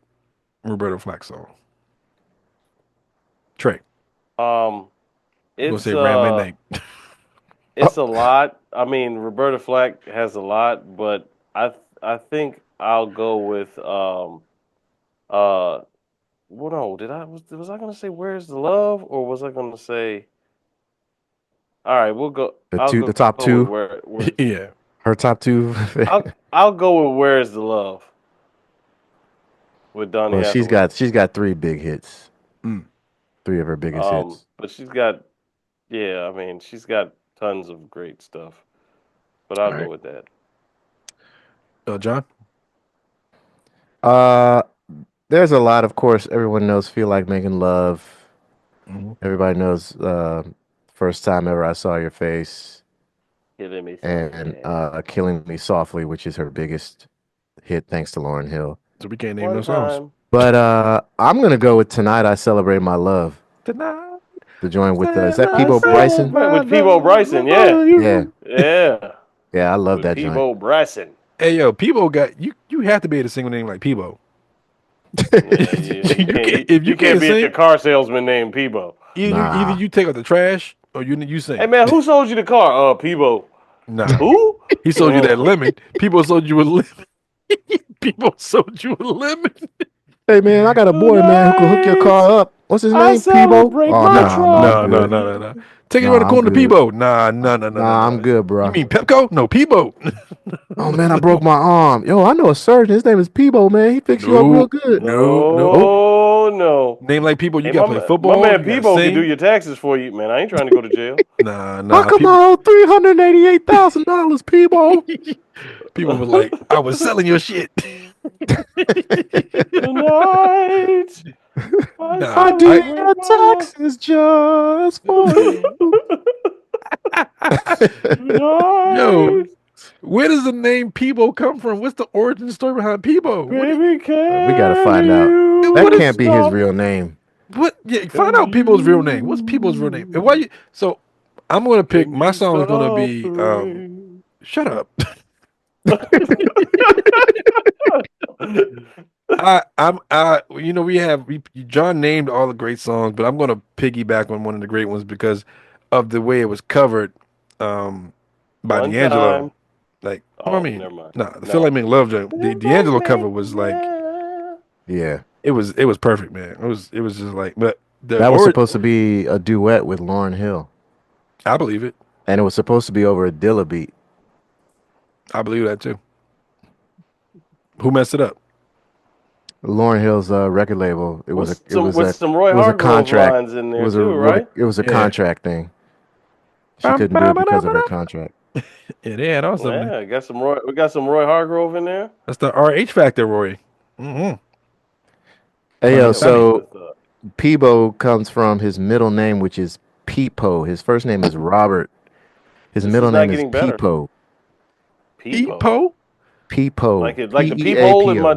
Roberta Flack song. Trey. Um, I'm gonna it's say Rambling Nate. it's a lot. I mean, Roberta Flack has a lot, but I think I'll go with what on did I was I gonna say Where's the Love or was I gonna say all right, we'll go The top go with two. where Yeah. Her top two. I'll go with Where's the Love with Donny Well, Hathaway. she's got 3 big hits. Mm. 3 of her biggest hits. But she's got I mean she's got tons of great stuff. But I'll All go right. with that. John? There's a lot, of course. Everyone knows "Feel Like Making Love." Mm-hmm. Everybody knows "First Time Ever I Saw Your Face" Killing me and softly. "Killing Me Softly," which is her biggest hit, thanks to Lauryn Hill. So we can't name One no songs. time. But I'm gonna go with "Tonight I Celebrate My Love." Tonight. The joint with is that Peebo Bryson? Right, with Peebo Bryson, yeah. Yeah, Yeah. I love With that joint. Peebo Bryson. Hey yo, Peebo got you. You have to be able to sing a name like Peebo. Yeah, If you you can't be sing, a car salesman named Peebo. either you take out the trash or you sing. Hey man, who sold you the car? Peebo. Nah, Who? he sold you that lemon. People sold you a lemon. People sold you a lemon. Hey man, I got a boy man who can hook your car up. What's his name? Peebo. celebrate Oh my I'm No. good. Take it Nah, around the I'm corner to good. Peebo. Nah. I'm good, bro. You mean Pepco? No, Peebo. Oh man, I broke my arm. Yo, I know a surgeon. His name is Peebo, man. He fixed you up real good. No. Name like people, you Hey, gotta play my football. man You gotta Peebo can do sing. your taxes for you, man. I ain't trying to go to jail. Nah. How come I owe $388,000, Peebo? People were like, I was selling your shit. Tonight. I do your taxes just for you. Yo, where does the name Peebo come from? What's the origin story behind Peebo? Baby, We gotta find out. That can't be his real name. What? Yeah, find out Peebo's real name. What's Peebo's real name? And why you? So, I'm gonna pick. My song is gonna be. Shut up. John named all the great songs, but I'm gonna piggyback on one of the great ones because of the way it was covered by One D'Angelo. time. Like, Never mind. the Feel Like Making Love joint. The D'Angelo cover was like, Yeah. it was perfect, man. It was just like, but That was supposed to be a duet with Lauryn Hill. I believe it. And it was supposed to be over a Dilla beat. I believe that too. Who messed it up? Lauryn Hill's record label. It was some Roy Hargrove lines in there too, right? It was a contract thing. She couldn't do it because of her contract. Yeah, they had also. Yeah, we got some Roy Hargrove in there. That's the RH factor, Roy. Mm-hmm. Hey yo, so Peebo comes from his middle name, which is Peepo. His first name is Robert. His middle name is Peepo. Peepo? Peepo. Like the peephole in my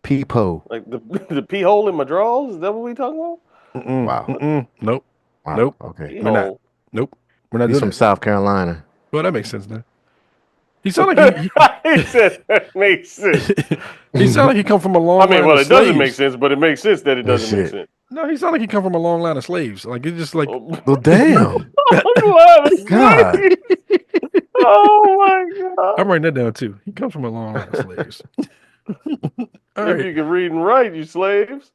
Peepo. Like the pee hole in my drawers? Is that what we talking about? Wow. Nope. Wow. Nope. Okay. We're not. Nope. We're not. He's from South Carolina. Well, that makes sense then. He sound like he said that makes sense. He sound like he come from a long line of slaves. It doesn't make sense, but it makes sense that it doesn't make sense. No, he sound like he come from a long line of slaves. Like it's just like, well, damn. God. Oh my God. I'm writing that down too. He comes from a long line of slaves. If you can read and write, you slaves.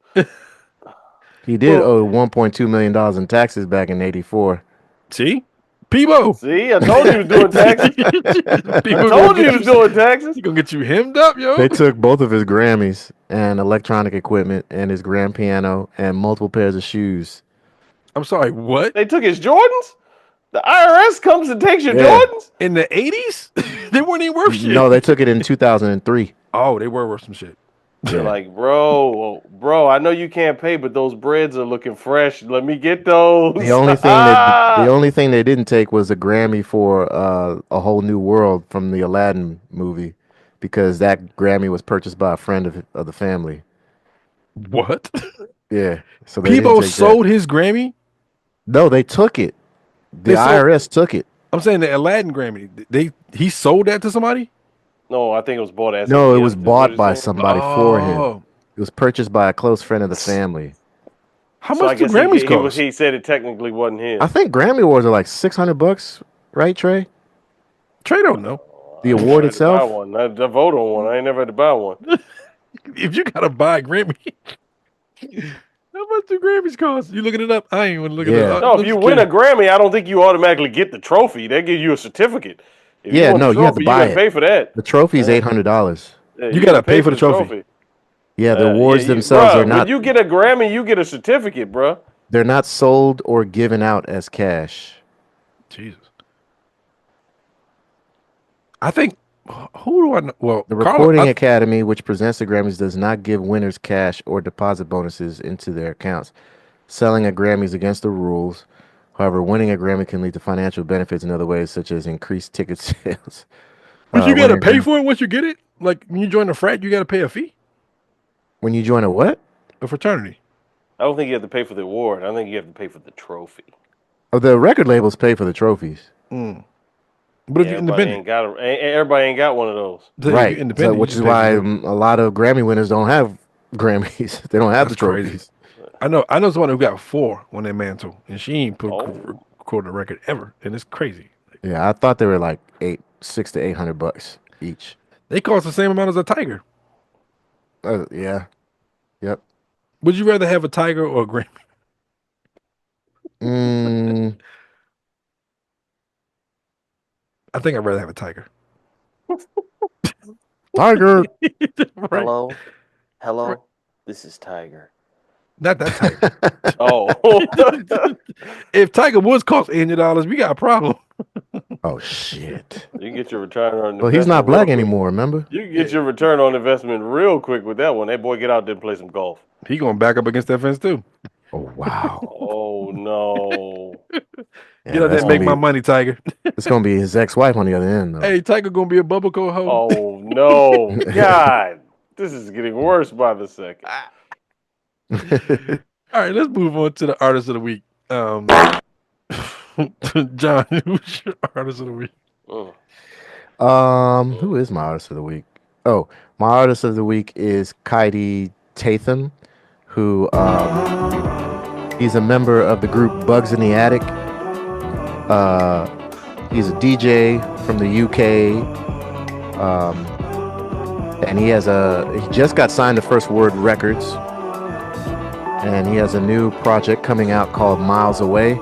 He did owe $1.2 million in taxes back in '84. See? Peebo. See, I told you he was doing taxes. I told you he was doing taxes. He gonna get you hemmed up, yo. They took both of his Grammys and electronic equipment and his grand piano and multiple pairs of shoes. I'm sorry, what? They took his Jordans? The IRS comes and takes your Jordans? In the 80s? They weren't even worth shit. No, they took it in 2003. Oh, they were worth some shit. They're like, bro, I know you can't pay, but those breads are looking fresh. Let me get those. The only thing they didn't take was a Grammy for A Whole New World from the Aladdin movie, because that Grammy was purchased by a friend of the family. What? Yeah, so they didn't Peebo take sold his Grammy? No, they took it. The They sold- IRS took it. I'm saying the Aladdin Grammy. He sold that to somebody? No, I think it was bought as No, a it was gift, is what bought you're by saying? somebody for him. Oh. It was purchased by a close friend of the family. How So I much do guess Grammys cost? he said it technically wasn't his. I think Grammy Awards are like $600, right, Trey? Trey don't know. The I never award had to itself? buy one. I vote on one. I ain't never had to buy one. If you gotta buy a Grammy, how much do Grammys cost? You looking it up? I ain't even looking it Yeah. up. No, if you win a Grammy, I don't think you automatically get the trophy. They give you a certificate. If Yeah, you want no, the you have to trophy, buy gotta it. pay for that. The trophy is $800. Yeah, You gotta pay for the trophy. Yeah, the Yeah, awards you- themselves bruh, are not. When you get a Grammy, you get a certificate, bruh. They're not sold or given out as cash. Jesus. I think, who do I know? Well, The Carla- Recording I- Academy, which presents the Grammys, does not give winners cash or deposit bonuses into their accounts. Selling a Grammy is against the rules. However, winning a Grammy can lead to financial benefits in other ways, such as increased ticket sales. But you gotta winning a pay Grammy- for it once you get it? Like, when you join a frat, you gotta pay a fee? When you join a what? A fraternity. I don't think you have to pay for the award. I think you have to pay for the trophy. Oh, the record labels pay for the trophies. But if you're independent. Everybody ain't got one of those. So if Right. you're independent, Which you is just pay why for it. a lot of Grammy winners don't have Grammys. They don't have That's the crazy. trophies. I know someone who got 4 on their mantle, and she ain't Oh. recorded a record ever, and it's crazy. Yeah, I thought they were like $600 to $800 each. They cost the same amount as a Tiger. Yeah. Yep. Would you rather have a Tiger or a Grammy? I think I'd rather have a Tiger. Tiger. Right. Hello. This is Tiger. Not that Tiger. Oh, If Tiger Woods cost $800, we got a problem. Oh shit. you can get your return on. Well, he's not investment black real quick. anymore. Remember? You can get your return on investment real quick with that one. That boy get out there and play some golf. He gonna back up against that fence too. Oh wow. Oh no. Yeah, Get out there that's and make gonna my be- money, Tiger. It's gonna be his ex-wife on the other end, though. Hey, Tiger gonna be a bubble coat hoe. Oh no. God. This is getting worse by the second. All right, let's move on to the artist of the week. John, who's your artist of the week? Who is my artist of the week? Oh, my artist of the week is Kaidi Tatham, who he's a member of the group Bugs in the Attic. He's a DJ from the UK. And he just got signed to First Word Records. And he has a new project coming out called Miles Away.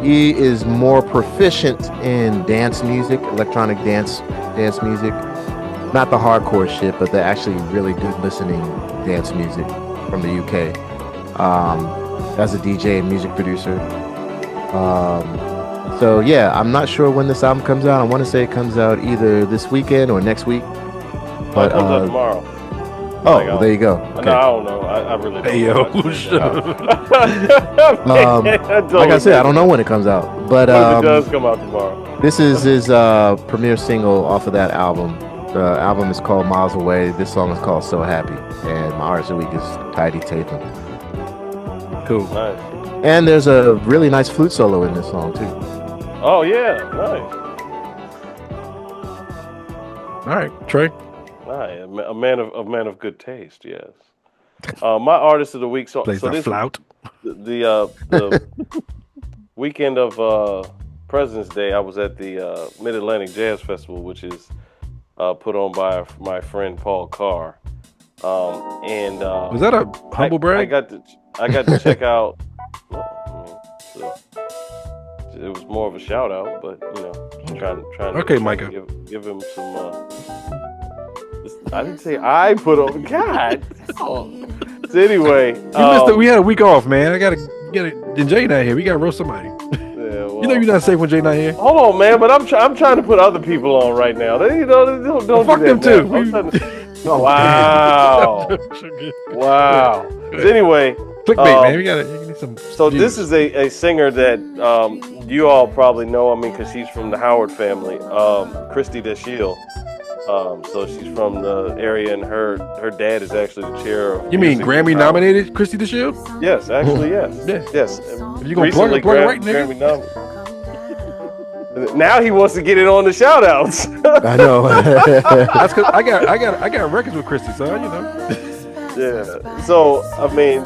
He is more proficient in dance music, electronic dance music. Not the hardcore shit, but the actually really good listening dance music from the UK. As a DJ and music producer. So yeah, I'm not sure when this album comes out. I want to say it comes out either this weekend or next week. But it comes out tomorrow. Oh, well, there you go. Okay. No, I don't know. I really don't. Hey yo, know. shut up. Like I said, I don't know when it comes out, but But it does come out tomorrow. this is his premiere single off of that album. The album is called Miles Away. This song is called So Happy, and my artist of the week is Kaidi Tatham. Cool. Nice. And there's a really nice flute solo in this song too. Oh yeah, nice. All right, Trey. Nice. A man of good taste. Yes. My artist of the week. So Plays the this flout. the weekend of President's Day, I was at the Mid Atlantic Jazz Festival, which is put on by my friend Paul Carr. Was that a humble brag? I got to check out. It was more of a shout out, but you know, trying Okay, to Micah. give him some. I didn't say I put on. God. So anyway, You missed it. We had a week off, man. I gotta get it. And Jay not here. We gotta roast somebody. yeah, well, You know you're not safe when Jay not here. hold on, man. But I'm trying to put other people on right now. They, you know, don't Fuck do that, them too. man. Wow. Wow. Anyway, Clickbait, man. You need some. so views. this is a singer that you all probably know. I mean, because she's from the Howard family, Christy DeShiel. So she's from the area, and her dad is actually the chair of. You mean music Grammy at Howard. nominated Christy DeShield? Yes, actually, yes. Yeah. Yes. If you gonna plug it right, nigga. Grammy nominated. Now he wants to get it on the shout outs. I know. That's because I got records with Christy, so you know. Yeah. So I mean,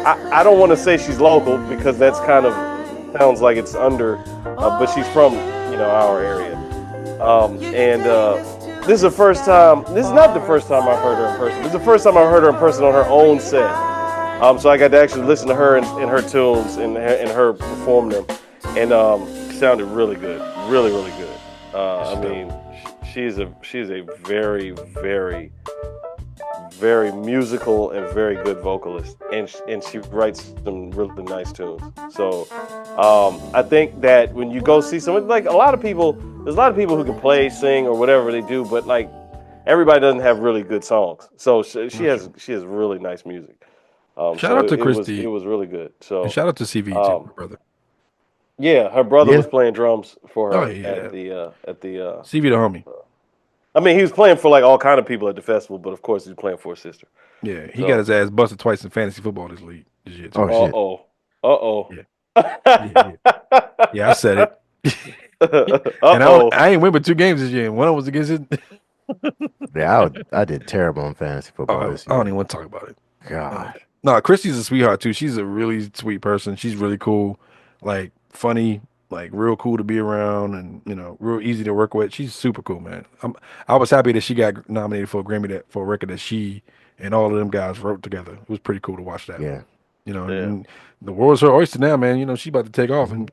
I don't want to say she's local because that's kind of sounds like it's under, but she's from our area. This is the first time. This is not the first time I've heard her in person. This is the first time I've heard her in person on her own set. So I got to actually listen to her and her tunes and her perform them, and sounded really good, really good. I mean, she's a very very musical and very good vocalist, and she writes some really nice tunes. So I think that when you go see someone, like there's a lot of people who can play, sing, or whatever they do, but like everybody doesn't have really good songs. So she has really nice music. Shout out to Christy. It was really good. So and shout out to CV too, my brother. Yeah, her brother was playing drums for her at the CV the homie. I mean, he was playing for like all kind of people at the festival, but of course he's playing for his sister. Yeah, he got his ass busted twice in fantasy football this year. Too. Oh shit. Yeah, I said it. And I ain't win but 2 games this year, and one was against it. Yeah, I did terrible in fantasy football this year. I don't even want to talk about it. God. No, Christy's a sweetheart too. She's a really sweet person. She's really cool, like funny, like real cool to be around, and real easy to work with. She's super cool, man. I was happy that she got nominated for a Grammy for a record that she and all of them guys wrote together. It was pretty cool to watch that. Yeah. And the world's her oyster now, man. She's about to take off, and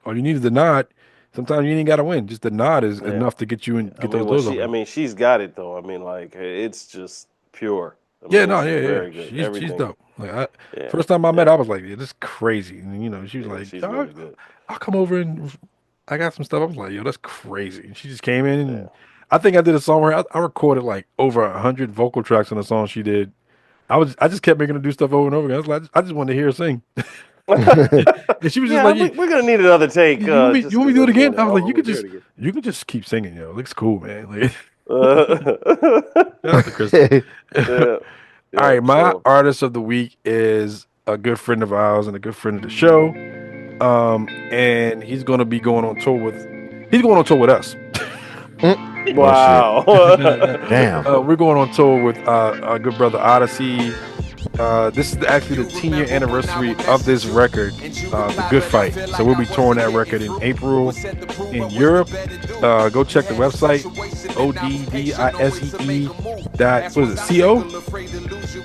all you need is the nod. Sometimes you ain't got to win. Just the nod is enough to get you and get those doors open. I mean, she's got it though. I mean, like it's just pure. Very good. She's dope. Like first time I met her, I was like, "Yeah, this is crazy." And she was like, she's really good. "I'll come over and I got some stuff." I was like, "Yo, that's crazy." And she just came in, and I think I did a song where I recorded like over 100 vocal tracks on a song she did. I just kept making her do stuff over and over again. I was like, I just wanted to hear her sing. And she was just like, "We're gonna need another take. You want me to do it again?" I was like, "You can just keep singing, yo. It looks cool, man." Like, shout out to Christy. All right, my artist of the week is a good friend of ours and a good friend of the show. And he's going to be going on tour with us. Wow. Damn. We're going on tour with our good brother Odyssey. This is actually the 10-year anniversary of this record, The Good Fight. So we'll be touring that record in April in Europe. Go check the website, oddisee.co.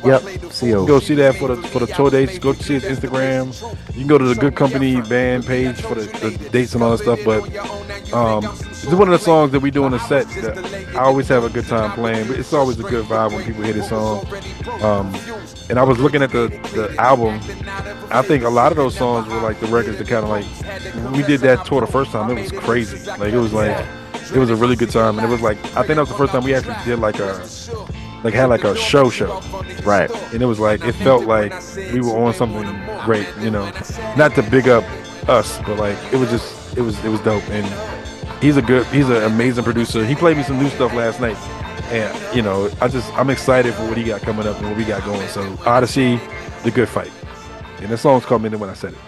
Yep, CO. Go see that for the tour dates. Go see his Instagram. You can go to the Good Company band page for the dates and all that stuff. But this is one of the songs that we do in the set that I always have a good time playing. But it's always a good vibe when people hear this song. And I was looking at the album. I think a lot of those songs were like the records that kind of like, when we did that tour the first time, it was crazy. Like it was a really good time. And it was like, I think that was the first time we actually did had a show. Right. And it was like, it felt like we were on something great, not to big up us, but like, it was dope. And he's an amazing producer. He played me some new stuff last night. And, I'm excited for what he got coming up and what we got going. So Odyssey, The Good Fight. And the song's called Minute When I Said It.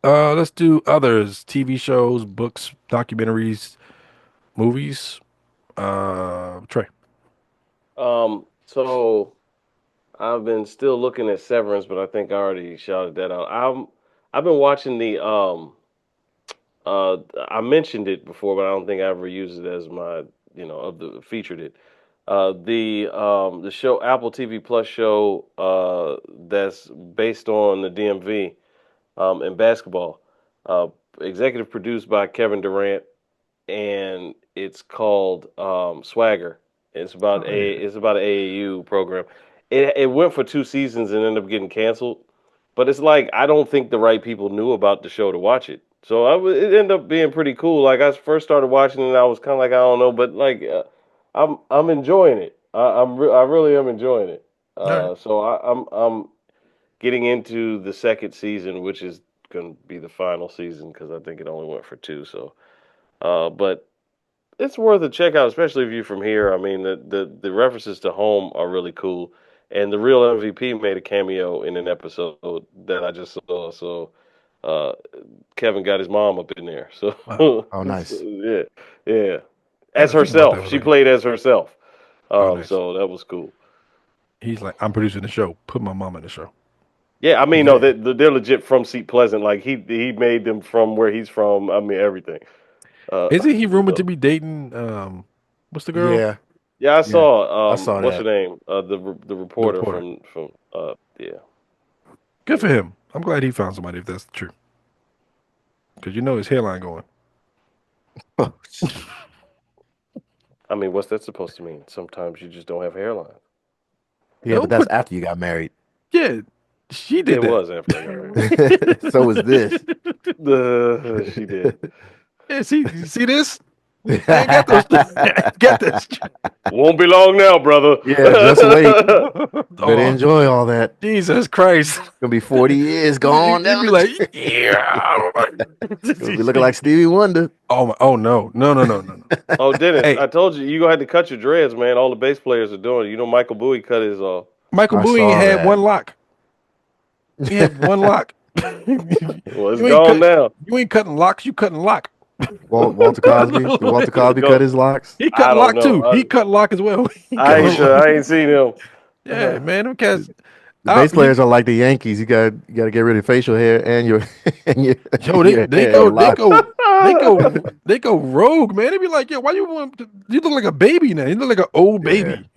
Let's do others. TV shows, books, documentaries, movies. Trey. So I've been still looking at Severance, but I think I already shouted that out. I've been watching I mentioned it before, but I don't think I ever used it as my, featured it. The show, Apple TV Plus show, that's based on the DMV, in basketball, executive produced by Kevin Durant, and it's called, Swagger. It's about an AAU program. It went for 2 seasons and ended up getting canceled. But it's like, I don't think the right people knew about the show to watch it. So it ended up being pretty cool. Like I first started watching it and I was kind of like, I don't know, but like I'm enjoying it. I really am enjoying it. right. So I'm getting into the second season, which is going to be the final season because I think it only went for 2. So, but it's worth a check out, especially if you're from here. I mean, the references to home are really cool, and the real MVP made a cameo in an episode that I just saw. So, uh, Kevin got his mom up in there. So, Wow. Oh, nice. yeah, yeah, I as gotta think about that herself. one She day. played as herself. Oh, nice. So that was cool. He's like, I'm producing the show. Put my mom in the show. Yeah, I mean, no, Yeah. they're legit from Seat Pleasant. Like he made them from where he's from. I mean, everything. Isn't he rumored to So be dating what's the girl? Yeah, yeah, I yeah, saw I saw what's her that. name? The The reporter reporter. from yeah. Good for him. I'm glad he found somebody if that's true. Because you know his hairline going. I mean, what's that supposed to mean? Sometimes you just don't have hairline. Yeah, but Don't that's put after you got married. yeah, she Yeah, did it that. was after I got married. So was this. She did. Yeah, see this? I ain't got those got this. Won't be long now, brother. Yeah, just wait. Better Oh, enjoy all that. Jesus Christ. Gonna be 40 years You gone down be the like, drain. yeah. Gonna be looking like Stevie Wonder. Oh no. No. Oh, Dennis, Hey, I told you gonna have to cut your dreads, man. All the bass players are doing it. You know, Michael Bowie cut his off. Michael I Bowie saw had that. one lock. He had one lock. Well, it's you ain't gone now. you ain't cutting locks, you cutting lock. Walter Cosby. Did Walter Cosby cut his locks? He I cut don't lock too. know. He cut lock as well. He I cut ain't sure. lock. I ain't seen him. Yeah, man, them cats. The bass players are like the Yankees. You got to get rid of facial hair and your and your, Yo, your they hair, go your they locks. go they go rogue, man. They be like, yo, why you want? You look like a baby now. You look like an old Yeah. baby.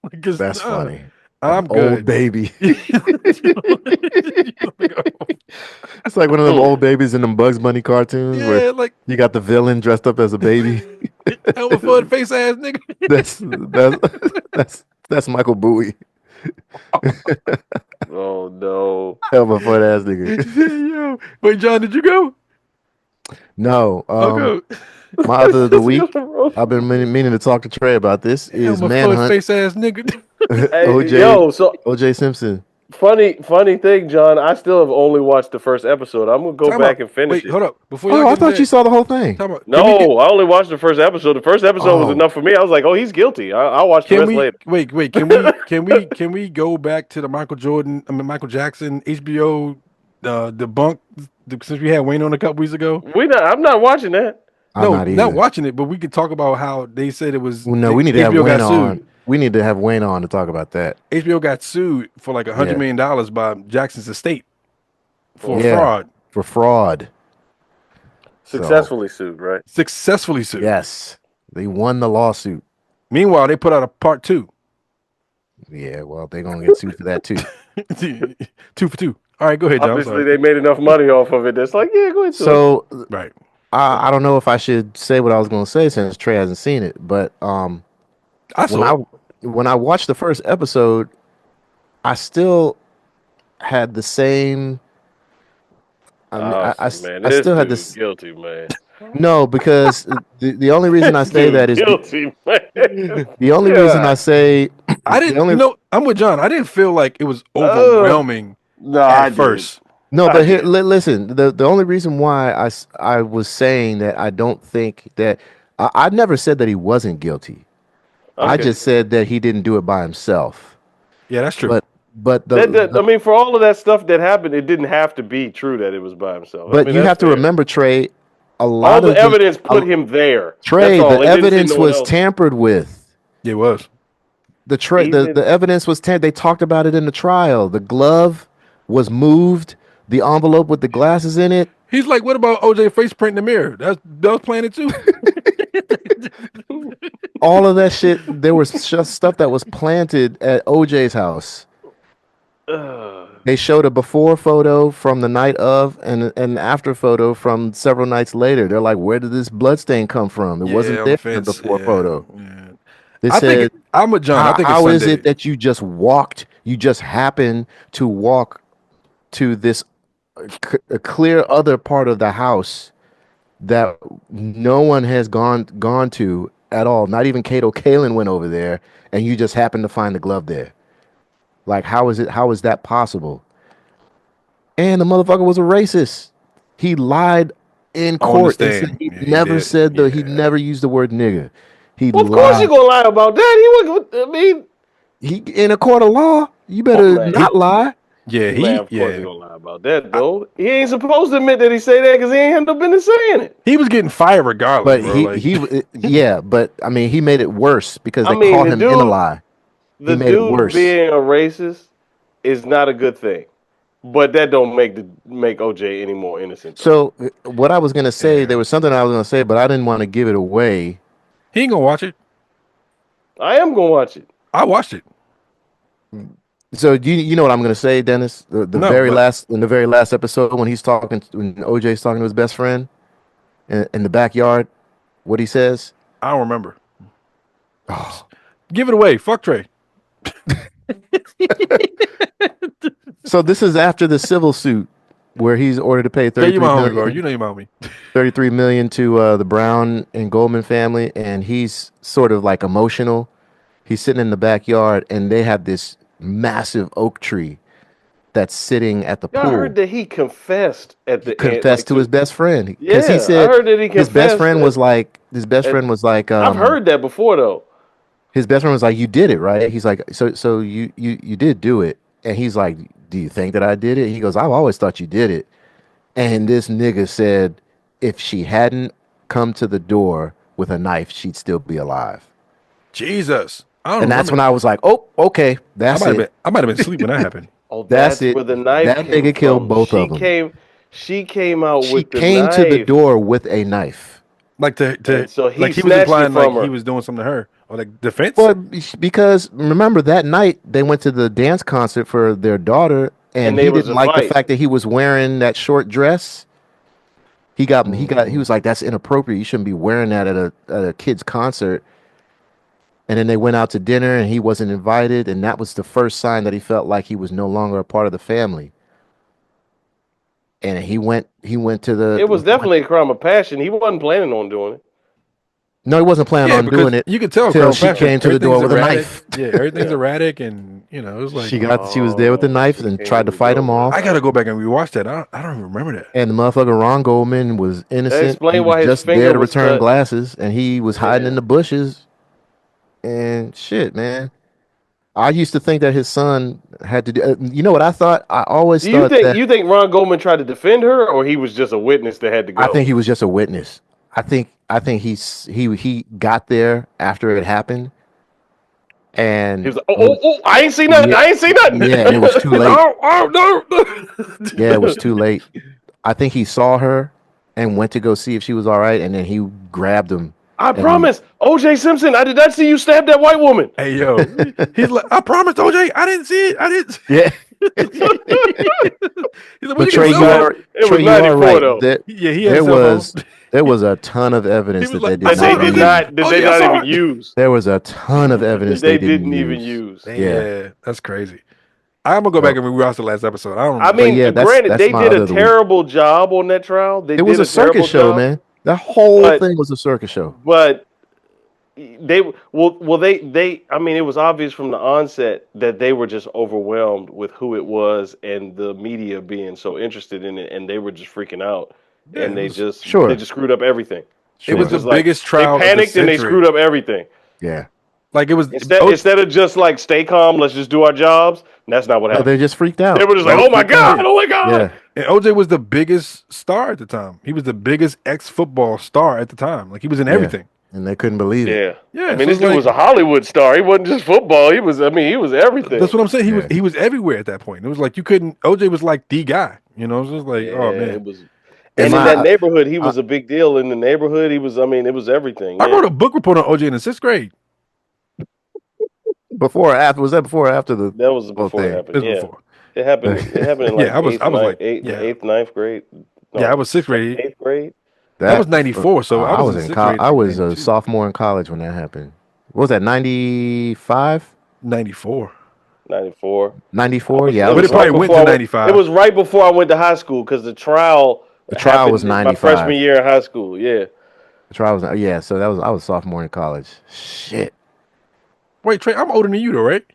Like, 'cause, That's funny. I'm Old good. baby. You look like a- It's like one of them old babies in them Bugs Bunny cartoons yeah, where like you got the villain dressed up as a baby. helmet for the face ass nigga. That's Michael Bowie. Oh no. Helmet foot ass nigga. Yo, wait, John, did you go? No. Okay. My other of the week, I've been meaning to talk to Trey about this, is Helmet for Manhunt. face ass nigga. Hey, OJ yo, so OJ Simpson. funny thing, John. I still have only watched the first episode. I'm gonna go Time back out. and finish Wait, it. hold up. Before y'all Oh, I get thought into you that, saw the whole thing. time out. No, I only watched the first episode. The first episode was Oh. enough for me. I was like, oh, he's guilty. I'll watch the Can rest we later. wait? Can we go back to the Michael Jackson HBO debunk since we had Wayne on a couple weeks ago? I'm not watching that. I'm not either. watching it, but we could talk about how they said it was. No, we need to have HBO Wayne got on. sued. We need to have Wayne on to talk about that. HBO got sued for like $100 Yeah. million by Jackson's estate for Yeah. fraud. For fraud. Successfully sued, right? Successfully sued. Yes. They won the lawsuit. Meanwhile, they put out a part 2. Yeah, well, they're gonna get sued for that too. 2 for 2. All right, go ahead, John. I'm Obviously, sorry. they made enough money off of it. That's like, yeah, go ahead. So Right. I don't know if I should say what I was gonna say since Trey hasn't seen it, but I saw it. when I watched the first episode, I still had the same. I mean, I still had this. guilty, man. No, because the only reason I say that is guilty, man. the only reason I say I the didn't. only- I'm with John. I didn't feel like it was overwhelming No, at first. No, I but here, did. listen. The only reason why I was saying that I don't think that I never said that he wasn't guilty. I Okay. just said that he didn't do it by himself. Yeah, that's true. But I mean, for all of that stuff that happened, it didn't have to be true that it was by himself. but I mean, you that's have to fair. remember, Trey. A all lot the of evidence put him there. Trey, That's all. the It didn't say evidence no one was else. tampered with. It was. Even- The evidence was tampered. They talked about it in the trial. The glove was moved. The envelope with the glasses in it. He's like, what about OJ face print in the mirror? That was planted too. All of that shit. There was just stuff that was planted at OJ's house. They showed a before photo from the night of and an after photo from several nights later. They're like, where did this blood stain come from? It wasn't on there the in the fence. before Yeah, photo. yeah. They I said, think I'm with John. I think how his is son did it that you just walked? You just happened to walk to this a clear other part of the house that no one has gone to at all. Not even Kato Kalin went over there, and you just happened to find the glove there. Like, how is it? How is that possible? And the motherfucker was a racist. He lied in court and said stand. he Yeah, he never did. said he Yeah. never used the word nigger. He Well, of course he lied. gonna lie about that. He would. I mean, He in a court of law. You better man. not lie. Yeah, man, of course he yeah. gonna lie about that though. He ain't supposed to admit that he say that because he ain't had no business saying it. He was getting fired regardless, But bro. Like, yeah. But I mean, he made it worse because I they mean, caught the him in a dude- lie. He The made it dude worse. being a racist is not a good thing, but that don't make OJ any more innocent. So what I was gonna say, Yeah. there was something I was gonna say, but I didn't want to give it away. he ain't gonna watch it. I am gonna watch it. I watched it. So you know what I'm gonna say, Dennis? The No, very but- last in the very last episode when when OJ's talking to his best friend in the backyard, what he says? I don't remember. Oh. Give it away. Fuck Trey. So this is after the civil suit where he's ordered to pay Yeah, you 33 my homie, bro. million, You know you my homie. 33 million to the Brown and Goldman family, and he's sort of like emotional. He's sitting in the backyard, and they have this massive oak tree that's sitting at the Y'all pool. heard that he confessed at the end. Confessed to his best friend because Yeah, he said I heard that he his best confessed friend that- was like I've heard that before though. his best friend was like, you did it, right? He's like, so you did do it. And he's like, do you think that I did it? He goes, I've always thought you did it. And this nigga said, if she hadn't come to the door with a knife, she'd still be alive. Jesus. I don't And that's remember. when I was like, oh, okay, I that's might have it. been. I might have been asleep when that happened. Oh, That's it. where the knife That came nigga killed from. both of them. She came out She with the came knife. to the door with a knife. Like to And so he like he was snatched it implying like from her. he was doing something to her or like defense. Well, because remember that night they went to the dance concert for their daughter, and And he there was didn't a like the fight. fact that he was wearing that short dress. He was like, that's inappropriate. You shouldn't be wearing that at a kid's concert. And then they went out to dinner, and he wasn't invited, and that was the first sign that he felt like he was no longer a part of the family. And he went to the. It was definitely a crime of passion. He wasn't planning on doing it. No, he wasn't planning Yeah, on because doing it. you could tell till Girl she Passion, came to the door everything's with a erratic. knife. Yeah, everything's erratic, and you know it was like She was there with the knife and came tried to to the fight door him with a off. I gotta go back and rewatch that. I don't even remember that. And the motherfucker Ron Goldman was innocent. explain He why was his just finger there to was return cut. glasses, and he was hiding Yeah. in the bushes. And shit, man. I used to think that his son had to do. You know what I thought? I always Do you thought think that. Ron Goldman tried to defend her, or he was just a witness that had to go? I think he was just a witness. I think he got there after it happened, and he was like, oh, I ain't seen nothing. Yeah. I ain't seen nothing. yeah, and it was too late. No. Yeah, it was too late. I think he saw her and went to go see if she was all right, and then he grabbed him. I And- promise, O.J. Simpson. I did not see you stab that white woman. Hey yo, he's like, I promised OJ, I didn't see it. I didn't. Yeah, He's like, but what Trey, you you gonna are, say? It was Trey, you are 94 right. though. Yeah, he had There a cell was phone. there was a ton of evidence He was that they like, did I not saw it, use. nigga. Did Oh, they yeah, I not saw even it. use? There was a ton of evidence They they didn't even use. Yeah, that's crazy. I'm gonna go back and rewatch the last episode. I don't. I mean, yeah, that's- granted, that's they my did other a of the week. terrible job on that trial. They It was did a circus terrible show, job, man. That whole But- thing was a circus show. But they I mean, it was obvious from the onset that they were just overwhelmed with who it was and the media being so interested in it, and they were just freaking out, Yeah, and it they was- just Sure. they just screwed up everything. It was the Just like, biggest trial. They panicked of the and they century. screwed up everything. Yeah, Like it was Instead of just like stay calm, let's just do our jobs. That's not what no, happened. they just freaked out. They were just like, oh my god, oh my god. Yeah, And OJ was the biggest star at the time. He was the biggest ex-football star at the time. Like he was in everything. and they couldn't believe it. Yeah, Yeah, I so mean, this it's dude like- was a Hollywood star. He wasn't just football. He was everything. That's what I'm saying. Yeah. He was everywhere at that point. It was like you couldn't. OJ was like the guy. You know, it was just like, oh Yeah, man. it was. And And in my- that neighborhood, he was a big deal. In the neighborhood, he was. I mean, it was everything. I yeah. wrote a book report on OJ in the 6th grade. Before or after? Was that before or after the? That was before thing. it It happened. was Yeah, before. it happened. It happened in like Yeah, I was like, yeah. eighth, ninth grade. No, Yeah, I was 6th grade. eighth grade. That was 94, so I was in in 6th college. grade I was a 92. sophomore in college when that happened. What was that? 95? 94. 94. 94? Yeah, But was it probably right went before to I 95. It was right before I went to high school because the trial. The trial happened was in my 95. freshman year in high school. Yeah. The Trial was yeah. So I was sophomore in college. Shit. Wait, Trey, I'm older than you though, right?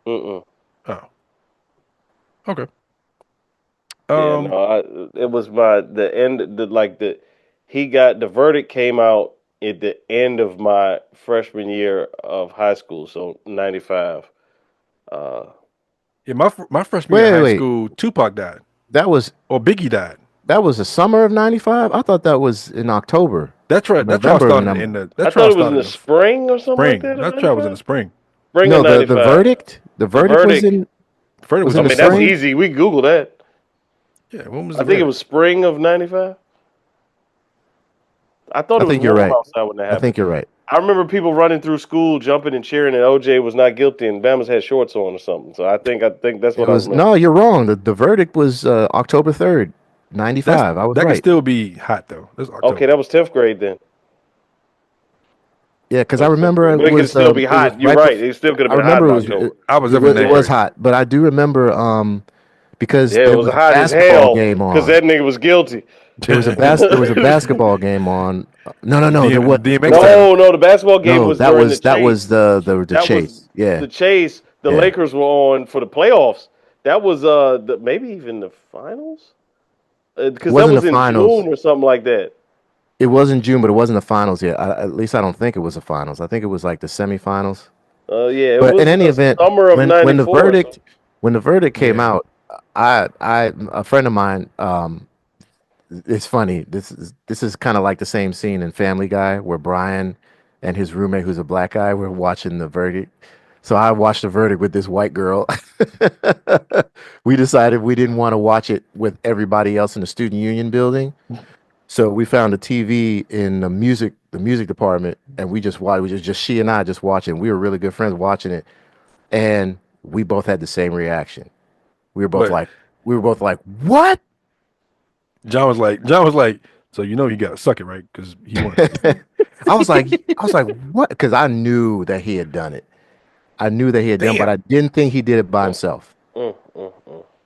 Mm-mm. Oh, okay. Yeah, no, it was the end. The verdict came out at the end of my freshman year of high school, so 95. Yeah, my freshman year of high Wait. school, Tupac died That was or Biggie died. the summer of '95. I thought that was in October. That trial November of started in the I thought it was in the spring or something like spring. that. That trial was in the spring. Spring No, of the 95. verdict. The verdict was verdict. in. Freddie Was was in in the the That's spring? easy. We Google that. Yeah, when was I the think it verdict? was spring of 95. I thought I it was think you're warm right. outside when that I happened. think you're right. I remember people running through school, jumping and cheering, and OJ was not guilty, and Bama's had shorts on or something. So I think that's It what I was remember. no. You're wrong. The verdict was October 3rd, '95. I was That right. can still be hot though. That's October. Okay, that was 10th grade then. Yeah, because I remember But it can still be hot. You're right. It still could have I been hot remember in it was October. I was it up in was, that it was area. hot, but I do remember because Yeah, it there was was a hot as basketball hell game because on. that nigga was guilty. There was a basketball game on. No, there was DMX No, the basketball game was that during was the chase. the That was chase. Yeah, the chase. The Yeah. Lakers were on for the playoffs. That was maybe even the finals because that Wasn't was the in finals. June or something like that. It was in June, but it wasn't the finals yet. At least I don't think it was the finals. I think it was like the semifinals. Yeah, it But was in any the event, summer of when the '94. verdict came Yeah. out, I a friend of mine. It's funny. This is kind of like the same scene in Family Guy where Brian and his roommate, who's a black guy, were watching the verdict. So I watched the verdict with this white girl. We decided we didn't want to watch it with everybody else in the student union building. So we found a TV in the music department, and we just watched. We just she and I just watching. We were really good friends watching it, and we both had the same reaction. We were both What? like, "What?" John was like, so you know you gotta suck it, right? Because he won. I was like, "What?" Because I knew that he had done it. I knew that he had done, but I didn't think he did it by himself.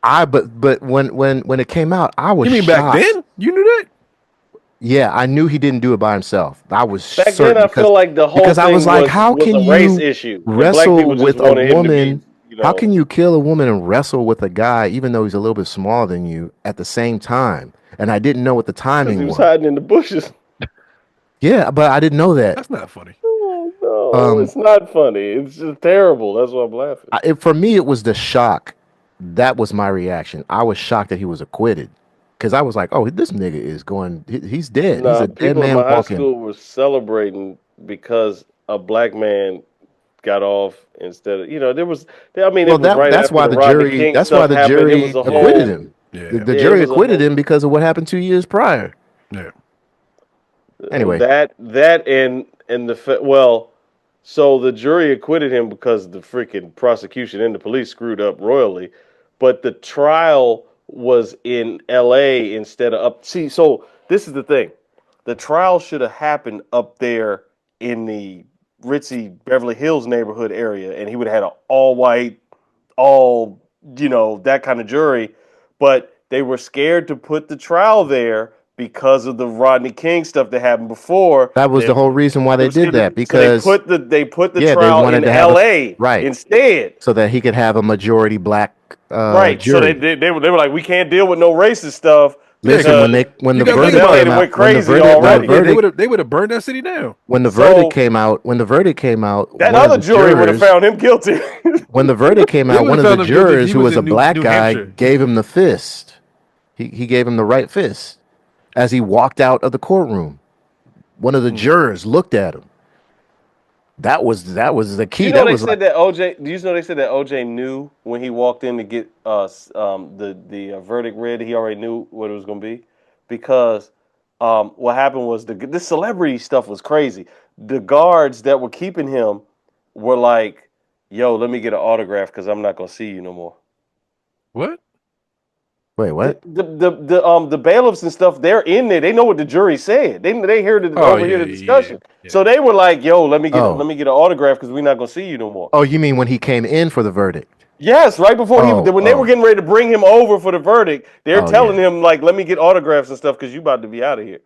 But when it came out, I was You mean shocked. back then? You knew that? Yeah, I knew he didn't do it by himself. I was Back certain then, I feel like the whole because thing I was like, was, how was can a race you issue. And black wrestle people just with a wanted him to woman? be, How can you kill a woman and wrestle with a guy, even though he's a little bit smaller than you, at the same time? And I didn't know what the Because timing he was was. hiding in the bushes. Yeah, but I didn't know that. That's not funny. No, it's not funny. It's just terrible. That's why I'm laughing. For me, it was the shock. That was my reaction. I was shocked that he was acquitted because I was like, "Oh, this nigga is going. He's dead. He's Nah, a dead people in man my high walking." school were celebrating because a black man got off instead of there was. I mean, Well, it was right that's after why the the Rodney jury. King That's why stuff the happened. It jury was a acquitted whole. him. Yeah. The Yeah, jury it was a acquitted whole- him because of what happened 2 years prior. Yeah. Anyway. that and well, so the jury acquitted him because the freaking prosecution and the police screwed up royally, but the trial was in L.A. instead of up. See, so this is the thing: the trial should have happened up there in the ritzy Beverly Hills neighborhood area, and he would have had an all white, all that kind of jury, but they were scared to put the trial there because of the Rodney King stuff that happened before. That was the whole reason why they did that, because so they put the they trial wanted in to have L.A. right. instead. so that he could have a majority black Right. jury. So they were like, we can't deal with no racist stuff. Listen, when You the gotta think verdict about came it. out, Went when the crazy verdict, already. Yeah, they would have burned that city down. when the So- verdict came out, That other jury would have found him guilty. when the verdict came They out, one would've of the found him guilty if jurors, he who was was a in black New guy, Hampshire. gave him the fist. He gave him the right fist as he walked out of the courtroom. One of the jurors looked at him. That was the key. You know That they was said like, that OJ. Do you know they said that OJ knew when he walked in to get the verdict read? He already knew what it was going to be, because what happened was this celebrity stuff was crazy. The guards that were keeping him were like, "Yo, let me get an autograph because I'm not going to see you no more." What? wait, what? The bailiffs and stuff, they're in there. They know what the jury said. They heard the overhear the discussion. yeah. So they were like, "Yo, let me get Oh. an autograph because we're not gonna see you no more." Oh, you mean when he came in for the verdict? Yes, right before when they were getting ready to bring him over for the verdict, they're telling him like, "Let me get autographs and stuff because you about to be out of here."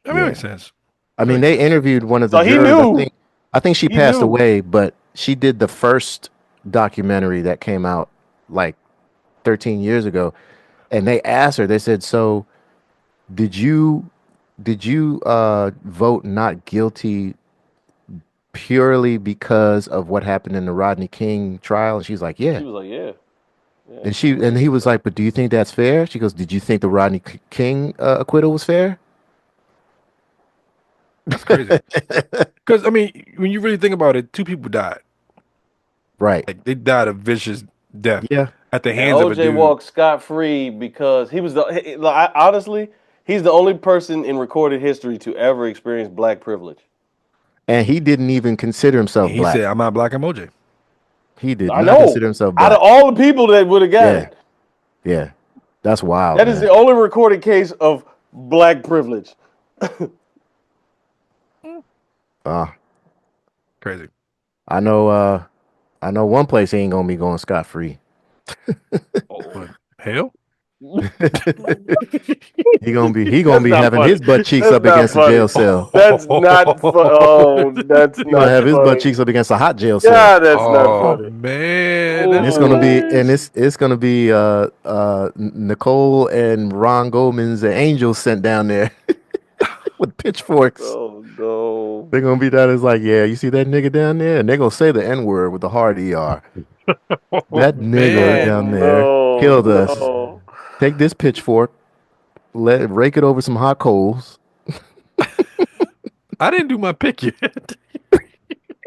That makes sense. I mean, they interviewed one of the So he jurors. knew. I think she He passed knew. away, but she did the first documentary that came out like 13 years ago. And they asked her, they said, so did you vote not guilty purely because of what happened in the Rodney King trial? And she's like, yeah. She was like, yeah. And he was like, but do you think that's fair? She goes, did you think the Rodney King acquittal was fair? That's crazy. Because I mean, when you really think about it, 2 people died. Right. Like they died a vicious death. Yeah. At the And hands of a OJ dude. walked scot free because he was honestly, he's the only person in recorded history to ever experience black privilege. And he didn't even consider himself And he black. said, "I'm not black. I'm OJ." He did I not know. consider himself black. Out of all the people that would have got Yeah. it, Yeah. That's wild. that is the only recorded case of black privilege. Crazy. I know one place he ain't gonna be going scot free. What? Hell? He gonna be That's not having funny. his butt cheeks That's up not against a funny. jail cell. That's not funny. That's He gonna not have his funny. butt cheeks up against a hot jail cell. Yeah, that's not Oh funny. man, And it's gonna be Nicole and Ron Goldman's angels sent down there with pitchforks. Oh no. They're gonna be down as like, yeah, you see that nigga down there? And they're gonna say the N-word with the hard ER. That nigga man. down there killed us. Take this pitchfork, rake it over some hot coals. I didn't do my pick yet.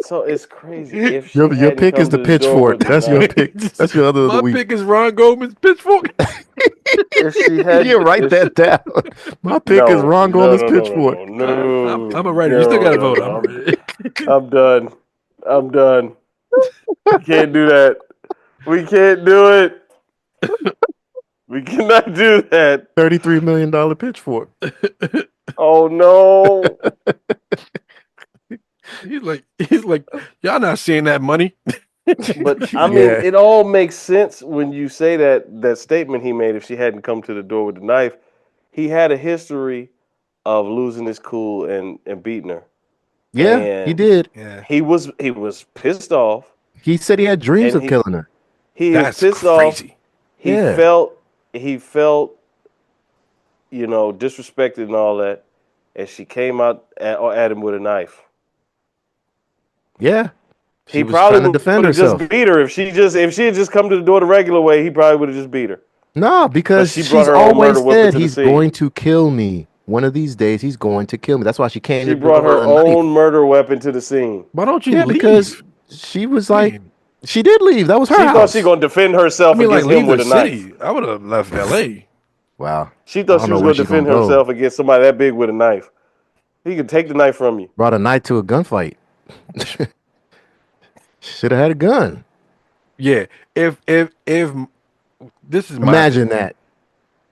So it's crazy. If she Your hadn't pick come is the to door pitchfork. with That's the your knife- pick. That's your other of the My week. pick is Ron Goldman's pitchfork. If she had, You write that down. My pick is Ron Goldman's pitchfork. No, I'm a writer. You still gotta vote. I'm done. I'm done. We can't do that. We can't do it. We cannot do that. $33 million pitchfork. Oh no. He's like, y'all not seeing that money. But I mean, Yeah. it all makes sense when you say that statement he made. If she hadn't come to the door with the knife, he had a history of losing his cool and beating her. Yeah, And he did. Yeah, He was pissed off. He said he had dreams And of killing her. He that's was pissed off. crazy. He Yeah. felt, disrespected and all that, and she came out at him with a knife. Yeah. She He was probably trying to would defend have herself. just beat her if she had just come to the door the regular way. He probably would have just beat her. No, because But she brought she's her own always murder weapon said to the he's scene. going to kill me. One of these days, he's going to kill me. That's why she came. She to the brought door her with a knife. own murder weapon to the scene. Why don't you Yeah, leave? because she was like, Man. she did leave. That was her She house. thought she gonna defend herself I mean, like against leave him the with a knife. city. I would have left L.A. Wow. She I thought don't she know was where gonna she's defend gonna go. herself against somebody that big with a knife. He could take the knife from you. Brought a knife to a gunfight. Should have had a gun. Yeah, if this is my Imagine that.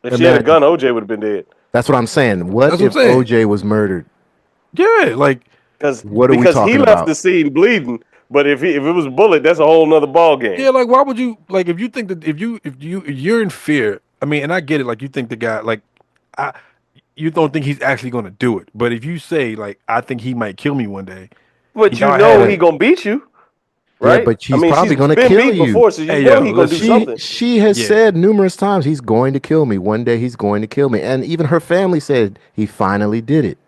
If she had a gun, OJ would have been dead. That's what I'm saying. What That's if what I'm saying. OJ was murdered? yeah, like What are we because he talking left about? the scene bleeding. But if it was a bullet, that's a whole nother ball game. yeah, like why would you like if you think that if you're in fear? I mean, and I get it. Like you think the guy you don't think he's actually going to do it. But if you say like I think he might kill me one day, But you Y'all know had he it. gonna beat you, Yeah, right? but she's probably gonna been kill beat you. before, so you Hey, know yo, he gonna do listen. something. She has Yeah. said numerous times he's going to kill me. One day he's going to kill me. And even her family said he finally did it.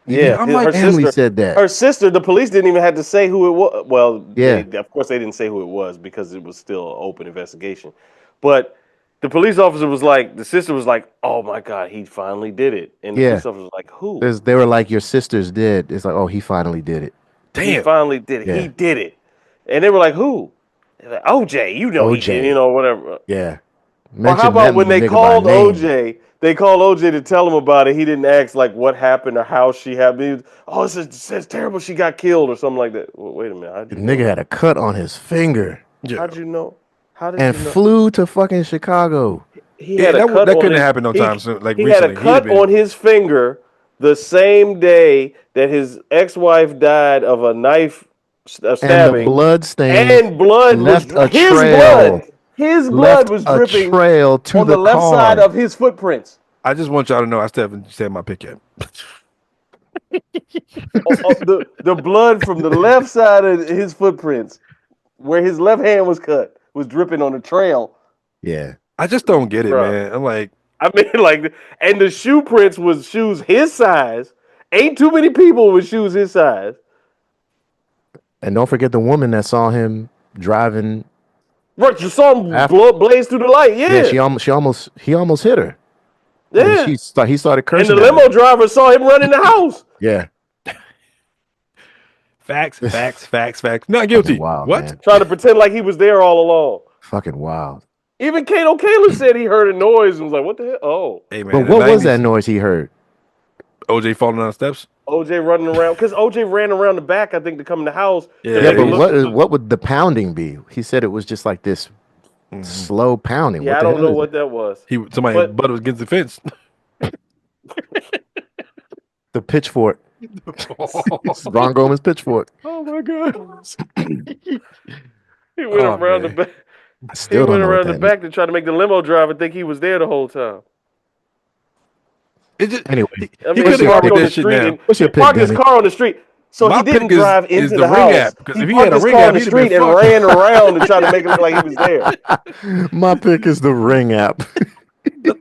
Yeah, I'm her like, family sister said that. Her sister, the police didn't even have to say who it was. Well, Yeah. of course they didn't say who it was because it was still an open investigation. But the police officer was like, the sister was like, "Oh my God, he finally did it." And the Yeah. police officer was like, "Who? They were like, your sister's dead. It's like, oh, he finally did it. He damn. finally did it. Yeah. He did it." And they were like, "Who?" They're like, "OJ, you know he OJ. did, whatever." Yeah. Or how about when they called OJ? They called OJ to tell him about it. He didn't ask like what happened or how she happened. It says terrible. She got killed or something like that. Well, wait a minute. How'd The you know? nigga had a cut on his finger Yeah. How'd you know? How did and you know? flew to fucking Chicago. He Yeah, had a that cut on couldn't his- happen no he- time soon. Like he recently, had a cut he'd have on been- his finger the same day that his ex-wife died of a knife And the stabbing, blood stain and blood was left a his trail. blood. His blood left was a dripping trail to on the left car. side of his footprints. I just want y'all to know I still haven't said my pick yet. The blood from the left side of his footprints, where his left hand was cut, was dripping on the trail. Yeah. I just don't get it, Bruh. man. I'm like, I mean, like, and the shoe prints was shoes his size. Ain't too many people with shoes his size. And don't forget the woman that saw him driving. Right, you saw him blood blaze through the light. Yeah, he almost hit her. Yeah. He started And cursing. the limo driver saw him run in the house. Yeah. Facts. Not guilty. Wild, What? man. Trying to pretend like he was there all along. Fucking wild. Even Kato Kaler said he heard a noise and was like, what the hell? Oh. Hey, man, But what was that noise he heard? OJ falling down the steps? OJ running around. Because OJ ran around the back, I think, to come in the house. Yeah, but what would the pounding be? He said it was just like this slow pounding. Yeah, I don't know what that was. Somebody's butt was against the fence. The pitchfork. Ron Goldman's pitchfork. Oh my god. He went around the back. He went around the back to try to make the limo driver think he was there the whole time. Anyway, I mean, he parked on the street. He parked his car on the street. So he didn't drive into the house. He parked his car on the street and ran around to try to make it look like he was there. My pick is the Ring app.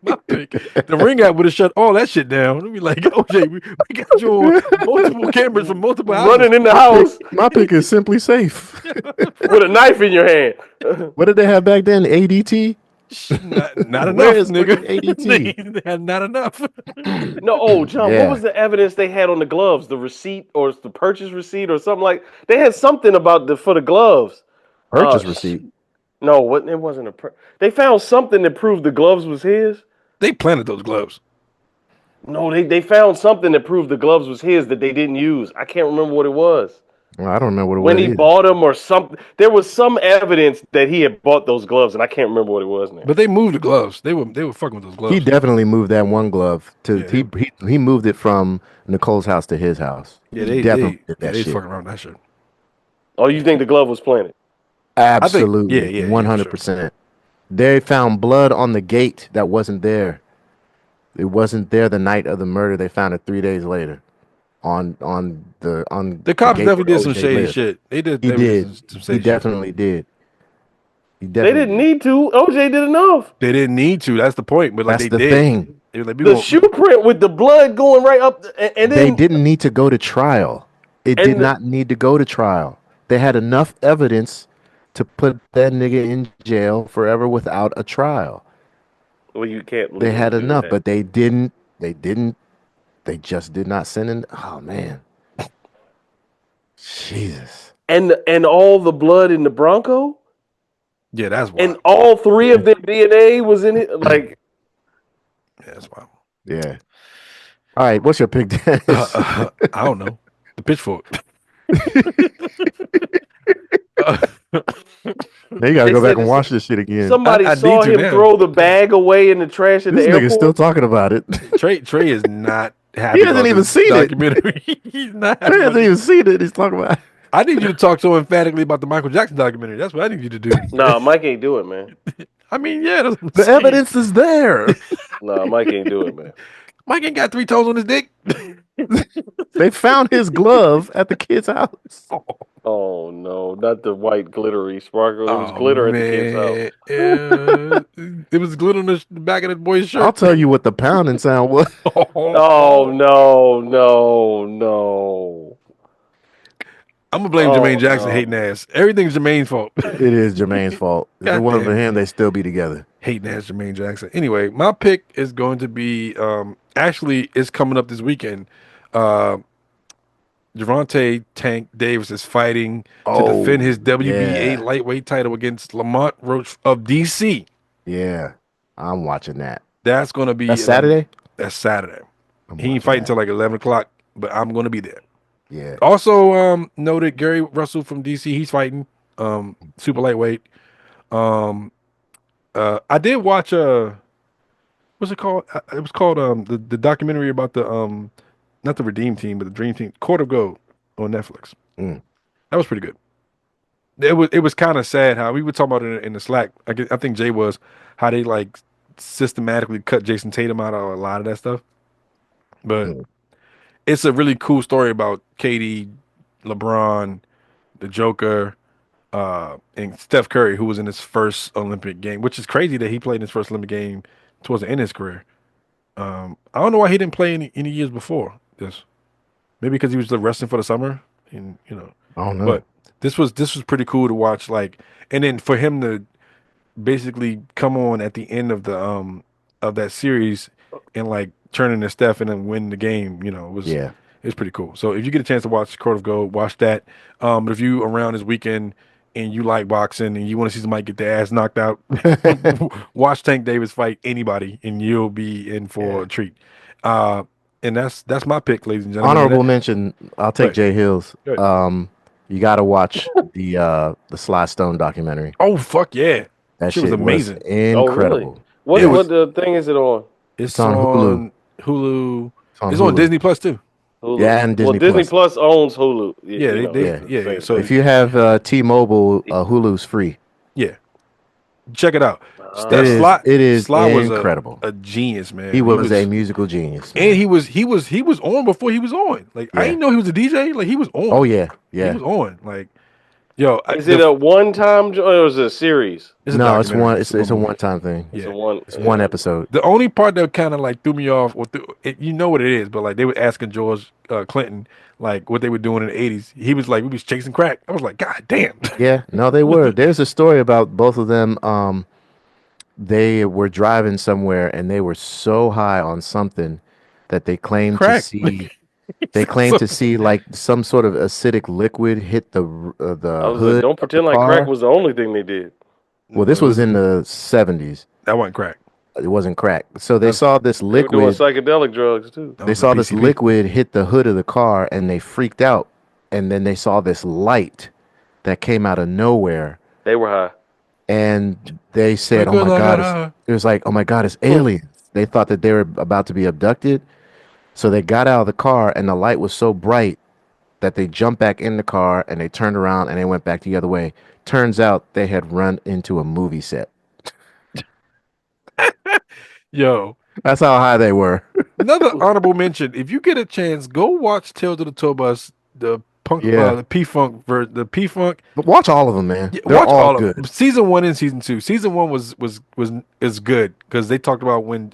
My pick. The Ring app would have shut all that shit down. It'd be like, OJ, we got you on multiple cameras from multiple houses. Running in the house. My pick is Simply Safe. With a knife in your hand. What did they have back then? ADT? Not enough, Where is nigga. ADT? They had not enough. No, John, what was the evidence they had on the gloves? The receipt or the purchase receipt or something like they had something about for the gloves. Purchase receipt. No, it wasn't they found something that proved the gloves was his. They planted those gloves. No, they found something that proved the gloves was his that they didn't use. I can't remember what it was. Well, I don't remember what it was. When he bought them or something, there was some evidence that he had bought those gloves, and I can't remember what it was now. But they moved the gloves. They were fucking with those gloves. He definitely moved that one glove to he moved it from Nicole's house to his house. Yeah, He definitely did that they shit. fucking around that shit. Oh, you think the glove was planted? Absolutely, yeah, 100%. They found blood on the gate that wasn't there. It wasn't there the night of the murder. They found it 3 days later. On The cops definitely did some shady shit. They did. He did. Some shady He definitely did. He They didn't need to. OJ did enough. They didn't need to. That's the point. But like That's they the did. thing. They were like, The shoe print with the blood going right up, and then They didn't need to go to trial. It did not need to go to trial. They had enough evidence to put that nigga in jail forever without a trial. Well, you can't. They had enough, that. but they didn't. They just did not send in. Oh man, Jesus! And all the blood in the Bronco. Yeah, that's wild. And all three of their DNA was in it. Like, yeah, that's wild. Yeah. All right, what's your pick, Dennis? I don't know. The pitchfork. Now you gotta go back and watch this shit again. Somebody saw him throw the bag away in the trash at this the airport. Nigga's still talking about it. Trey is not happy. He hasn't even seen it. Documentary. He's not. Trey hasn't even seen it. He's talking about it. I need you to talk so emphatically about the Michael Jackson documentary. That's what I need you to do. Nah, Mike ain't do it, man. I mean, yeah, that's what I'm The saying. evidence is there. Nah, Mike ain't do it, man. Mike ain't got 3 toes on his dick. They found his glove at the kid's house. Oh no, not the white glittery sparkle. It was glitter at the kid's house. Yeah. It was glitter on the back of that boy's shirt. I'll tell you what the pounding sound was. Oh no. I'm gonna blame Jermaine Jackson hating ass. Everything's Jermaine's fault. It is Jermaine's fault. If it wasn't for him, they still be together. Hating ass Jermaine Jackson. Anyway, my pick is going to be actually it's coming up this weekend. Gervonta Tank Davis is fighting to defend his WBA lightweight title against Lamont Roach of DC. Yeah, I'm watching that. That's going to be Saturday? That's Saturday. He ain't fighting until like 11 o'clock, but I'm going to be there. Yeah. Also, noted Gary Russell from DC. He's fighting super lightweight. I did watch what's it called? It was called the documentary about the not the Redeem Team, but the Dream Team, Court of Gold on Netflix. That was pretty good. It was kind of sad how we were talking about it in the Slack. I think Jay was how they like systematically cut Jason Tatum out of a lot of that stuff. But it's a really cool story about KD, LeBron, the Joker, and Steph Curry, who was in his first Olympic game, which is crazy that he played in his first Olympic game towards the end of his career. I don't know why he didn't play any years before this. Maybe because he was resting for the summer, and I don't know. But this was pretty cool to watch. Like, and then for him to basically come on at the end of the of that series and like turn into Steph and then win the game, it's pretty cool. So if you get a chance to watch Court of Gold, watch that. But if you around this weekend and you like boxing and you want to see somebody get their ass knocked out, watch Tank Davis fight anybody and you'll be in for a treat. And that's my pick, ladies and gentlemen. Honorable mention, I'll take Right. Jay Hills. Go ahead. You got to watch the Sly Stone documentary. Oh fuck yeah. That shit was amazing. Incredible. What It what the thing is it on? It's on on Hulu. Hulu. on It's on Hulu. Disney Plus too. Hulu. Yeah, and Disney Disney Plus. Plus owns Hulu. Yeah, yeah. So If you have T-Mobile, Hulu's free. yeah, check it out. It is Sly was incredible. a genius, man. He was a musical genius. and he was on before he was on. Like I Yeah. didn't know he was a DJ. Like he was on. Oh yeah, he yeah. was on. Like yo, Is it a one-time or is it a series? it's a No, it's documentary. one. It's a one-time thing. Yeah. It's one episode. The only part that kind of like threw me off, you know what it is, but like they were asking George Clinton like what they were doing in the '80s. He was like, we was chasing crack. I was like, God damn. Yeah, no, they were. There's a story about both of them. They were driving somewhere and they were so high on something that they claimed Crack. to see. They claimed to see like some sort of acidic liquid hit the I was hood. like, don't pretend like car. crack was the only thing they did. Well, this was in the 70s. That wasn't crack. It wasn't crack. So they saw this They were doing liquid. psychedelic drugs too. That They was saw a this PCP. liquid hit the hood of the car and they freaked out. And then they saw this light that came out of nowhere. They were high. And they said, Like, "Oh my like, God!" It was like, "Oh my God, it's aliens!" They thought that they were about to be abducted, so they got out of the car, and the light was so bright that they jumped back in the car and they turned around and they went back the other way. Turns out they had run into a movie set. Yo, That's how high they were. another honorable mention. If you get a chance, go watch Tales of the Tour Bus, the punk, Yeah. the P-Funk version, the P-Funk. But watch all of them, man. Yeah, They're watch all good. of them. Season 1 and season 2. Season 1 is good because they talked about when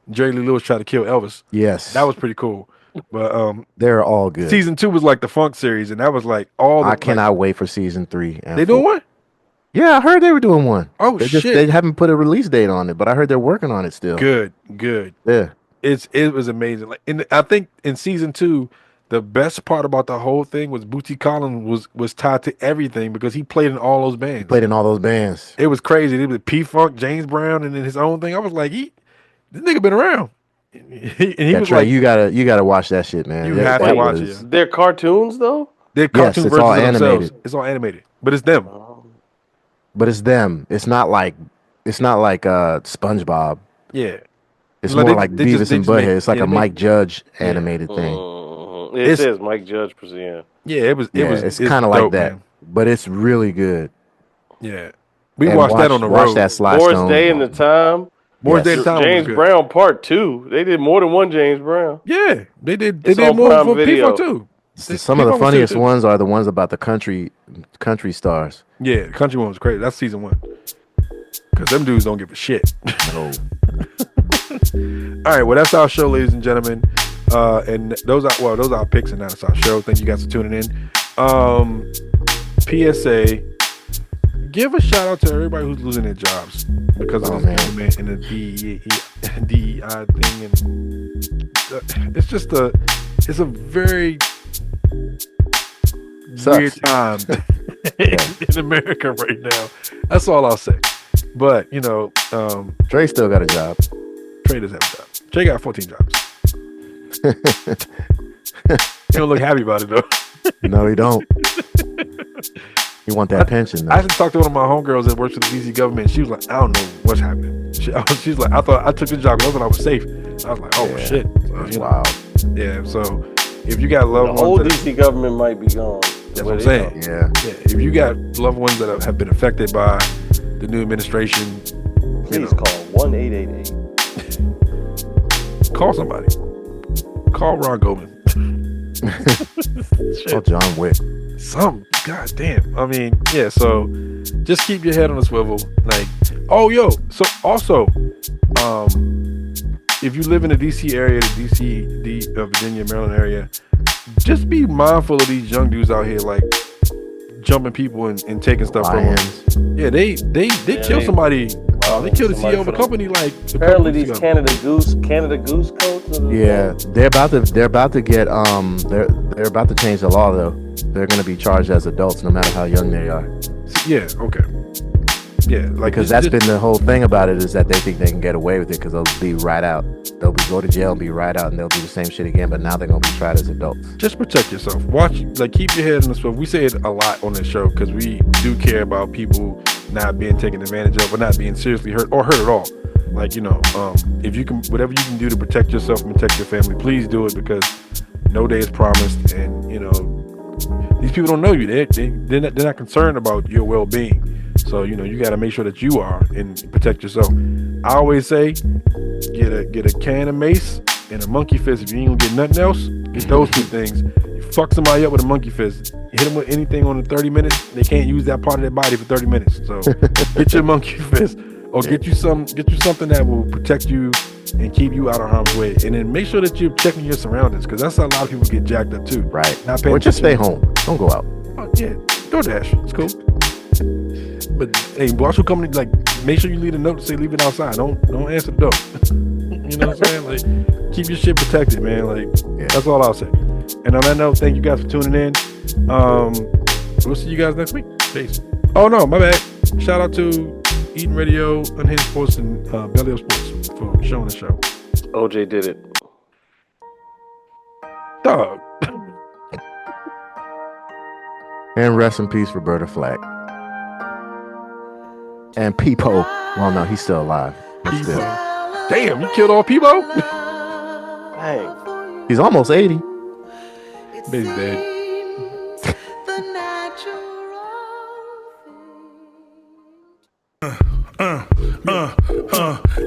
Jerry Lee Lewis tried to kill Elvis. Yes, That was pretty cool. But they're all good. season 2 was like the funk series, and that was like all. I cannot wait for season 3. And They doing 4. one? Yeah, I heard they were doing one. Oh, they shit. They haven't put a release date on it, but I heard they're working on it still. Good. Yeah. It was amazing. Like, I think in season 2, the best part about the whole thing was Bootsy Collins was tied to everything because he played in all those bands. Played in all those bands. It was crazy. It was P-Funk, James Brown, and then his own thing. I was like, this nigga been around. He Yeah, was Trey, like, you gotta watch that shit, man. You That- have to that watch was- it. They're cartoons though. they're cartoon it's versions all of themselves. animated. It's all animated, but it's them. But it's them. It's not like SpongeBob. Yeah, It's Like, more they- like they just- Beavis they and just make- Butthead. It's like yeah, a they Mike make- Judge animated thing. It It's- says Mike Judge present. yeah. It was. It's kind of like dope, that, man. but it's really good. Yeah, we And watched that on the watch road. that Sly Morris Stone. Day and the Time. Morris Day Yes. and Time was James good. Brown Part 2. They did more than one James Brown. Yeah, they did. They It's did on more Prime for Video. P-Funk too. Some of the P-Funk was funniest good, too. ones are the ones about the country stars. Yeah, the country one was crazy. That's season 1. Because them dudes don't give a shit. No. All right, well, that's our show, ladies and gentlemen. And those are our picks, and that's our show. Thank you guys for tuning in. PSA, give a shout out to everybody who's losing their jobs because of this government and the DEI thing. And it's a very weird time in America right now. That's all I'll say. But, Trey still got a job. Trey does have a job. Trey got 14 jobs. He don't look happy about it though. No, he don't. He want that pension. I Though. actually talked to one of my homegirls that works for the DC government. She was like, I don't know what's happening. She's like, I thought I took the job because I thought I was safe. I was like, oh Yeah. shit. So, That's wild. Yeah. So if you got loved The old ones, DC government might be gone. that's what I'm saying. Yeah. Yeah. If you got loved ones that have been affected by the new administration, Please call 1-888. call somebody. Call Ron Goldman. Shit. Oh, John Wick. Some goddamn. I mean, yeah. So just keep your head on a swivel. Like, oh, yo. So also, if you live in the DC area, the Virginia, Maryland area, just be mindful of these young dudes out here, like jumping people and taking stuff from them. Yeah, they killed somebody. They killed the CEO of a company like. Apparently, these Canada Goose coats. Yeah, they're about to get they're about to change the law though. They're going to be charged as adults no matter how young they are. Yeah. Okay. Yeah, like because that's been the whole thing about it is that they think they can get away with it because they'll be right out. They'll go to jail and be right out, and they'll do the same shit again. But now they're gonna be tried as adults. Just protect yourself. Keep your head on the swivel. We say it a lot on this show because we do care about people not being taken advantage of or not being seriously hurt or hurt at all. Like, if you can, whatever you can do to protect yourself and protect your family, please do it because no day is promised, and these people don't know you. They're not concerned about your well-being. So, you got to make sure that you are and protect yourself. I always say, get a can of mace and a monkey fist. If you ain't gonna get nothing else, get those two things. You fuck somebody up with a monkey fist, hit them with anything on the 30 minutes, they can't use that part of their body for 30 minutes. So get your monkey fist or get you something that will protect you and keep you out of harm's way. And then make sure that you're checking your surroundings because that's how a lot of people get jacked up too. Right. Or just stay home. Don't go out. Oh, yeah. DoorDash. It's cool. But hey, boss who come make sure you leave a note to say leave it outside. Don't answer the door. You know what I'm saying? Like, keep your shit protected, man. That's all I'll say. And on that note, thank you guys for tuning in. We'll see you guys next week. Peace. Oh no, my bad. Shout out to Eaton Radio, Unhinged Sports, and Belly Up Sports for showing the show. OJ did it. Dog. And rest in peace, Roberta Flack. And Peepo. Well, no, he's still alive. Damn, you killed all Peepo? Dang. He's almost 80. Baby's dead.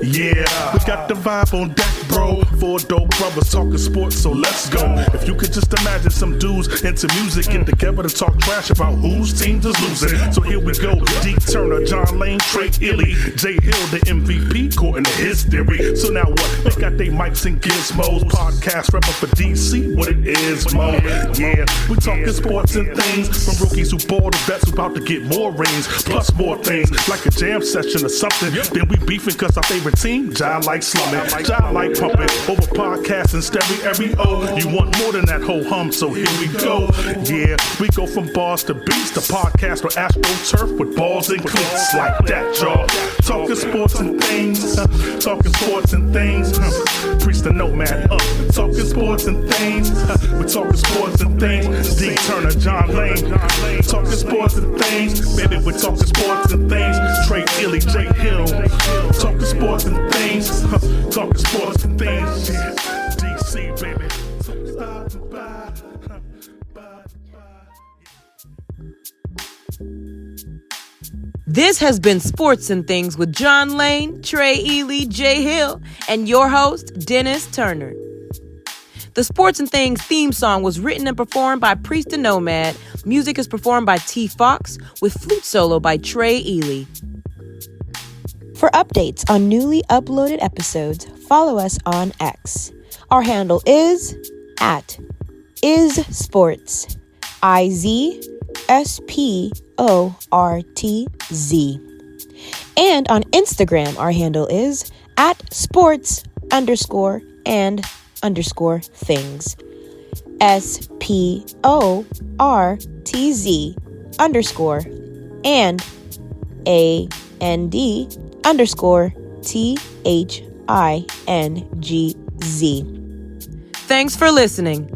Yeah, we got the vibe on deck, bro. Four dope brothers talking sports, so let's go. If you could just imagine some dudes into music get together to talk trash about whose team is losing. So here we go. D. Turner, John Lane, Trey Illy, J. Hill, the MVP, caught into history. So now what? They got they mics and gizmos. Podcast rapper for DC, what it is, mo. Yeah, we talking sports and things from rookies who ball to vets who about to get more rings, plus more things like a jam session or something. Then we beefing cause our favorite team, Jai like slumming, Jai like pumping over podcasts and stereo. You want more than that whole hum, so here we go. Yeah, we go from bars to beats to podcast or AstroTurf with balls and cleats like that, y'all. Talking sports and things, talking sports and things. Preach the nomad up, talking sports and things. We talking sports and things. D. Turner, John Lane, talking sports and things. Baby, we're talking sports and things. Trey Illy, J. Hill, talking sports and things. Talking sports and things. DC, baby. This has been Sports and Things with John Lane, Trey Ely, Jay Hill, and your host, Dennis Turner. The Sports and Things theme song was written and performed by Priest the Nomad. Music is performed by T. Fox with flute solo by Trey Ely. For updates on newly uploaded episodes, follow us on X. Our handle is @IzSports. IZSPORTZ. And on Instagram, our handle is @sports_and_things. SPORTZ_and_THINGZ. Thanks for listening.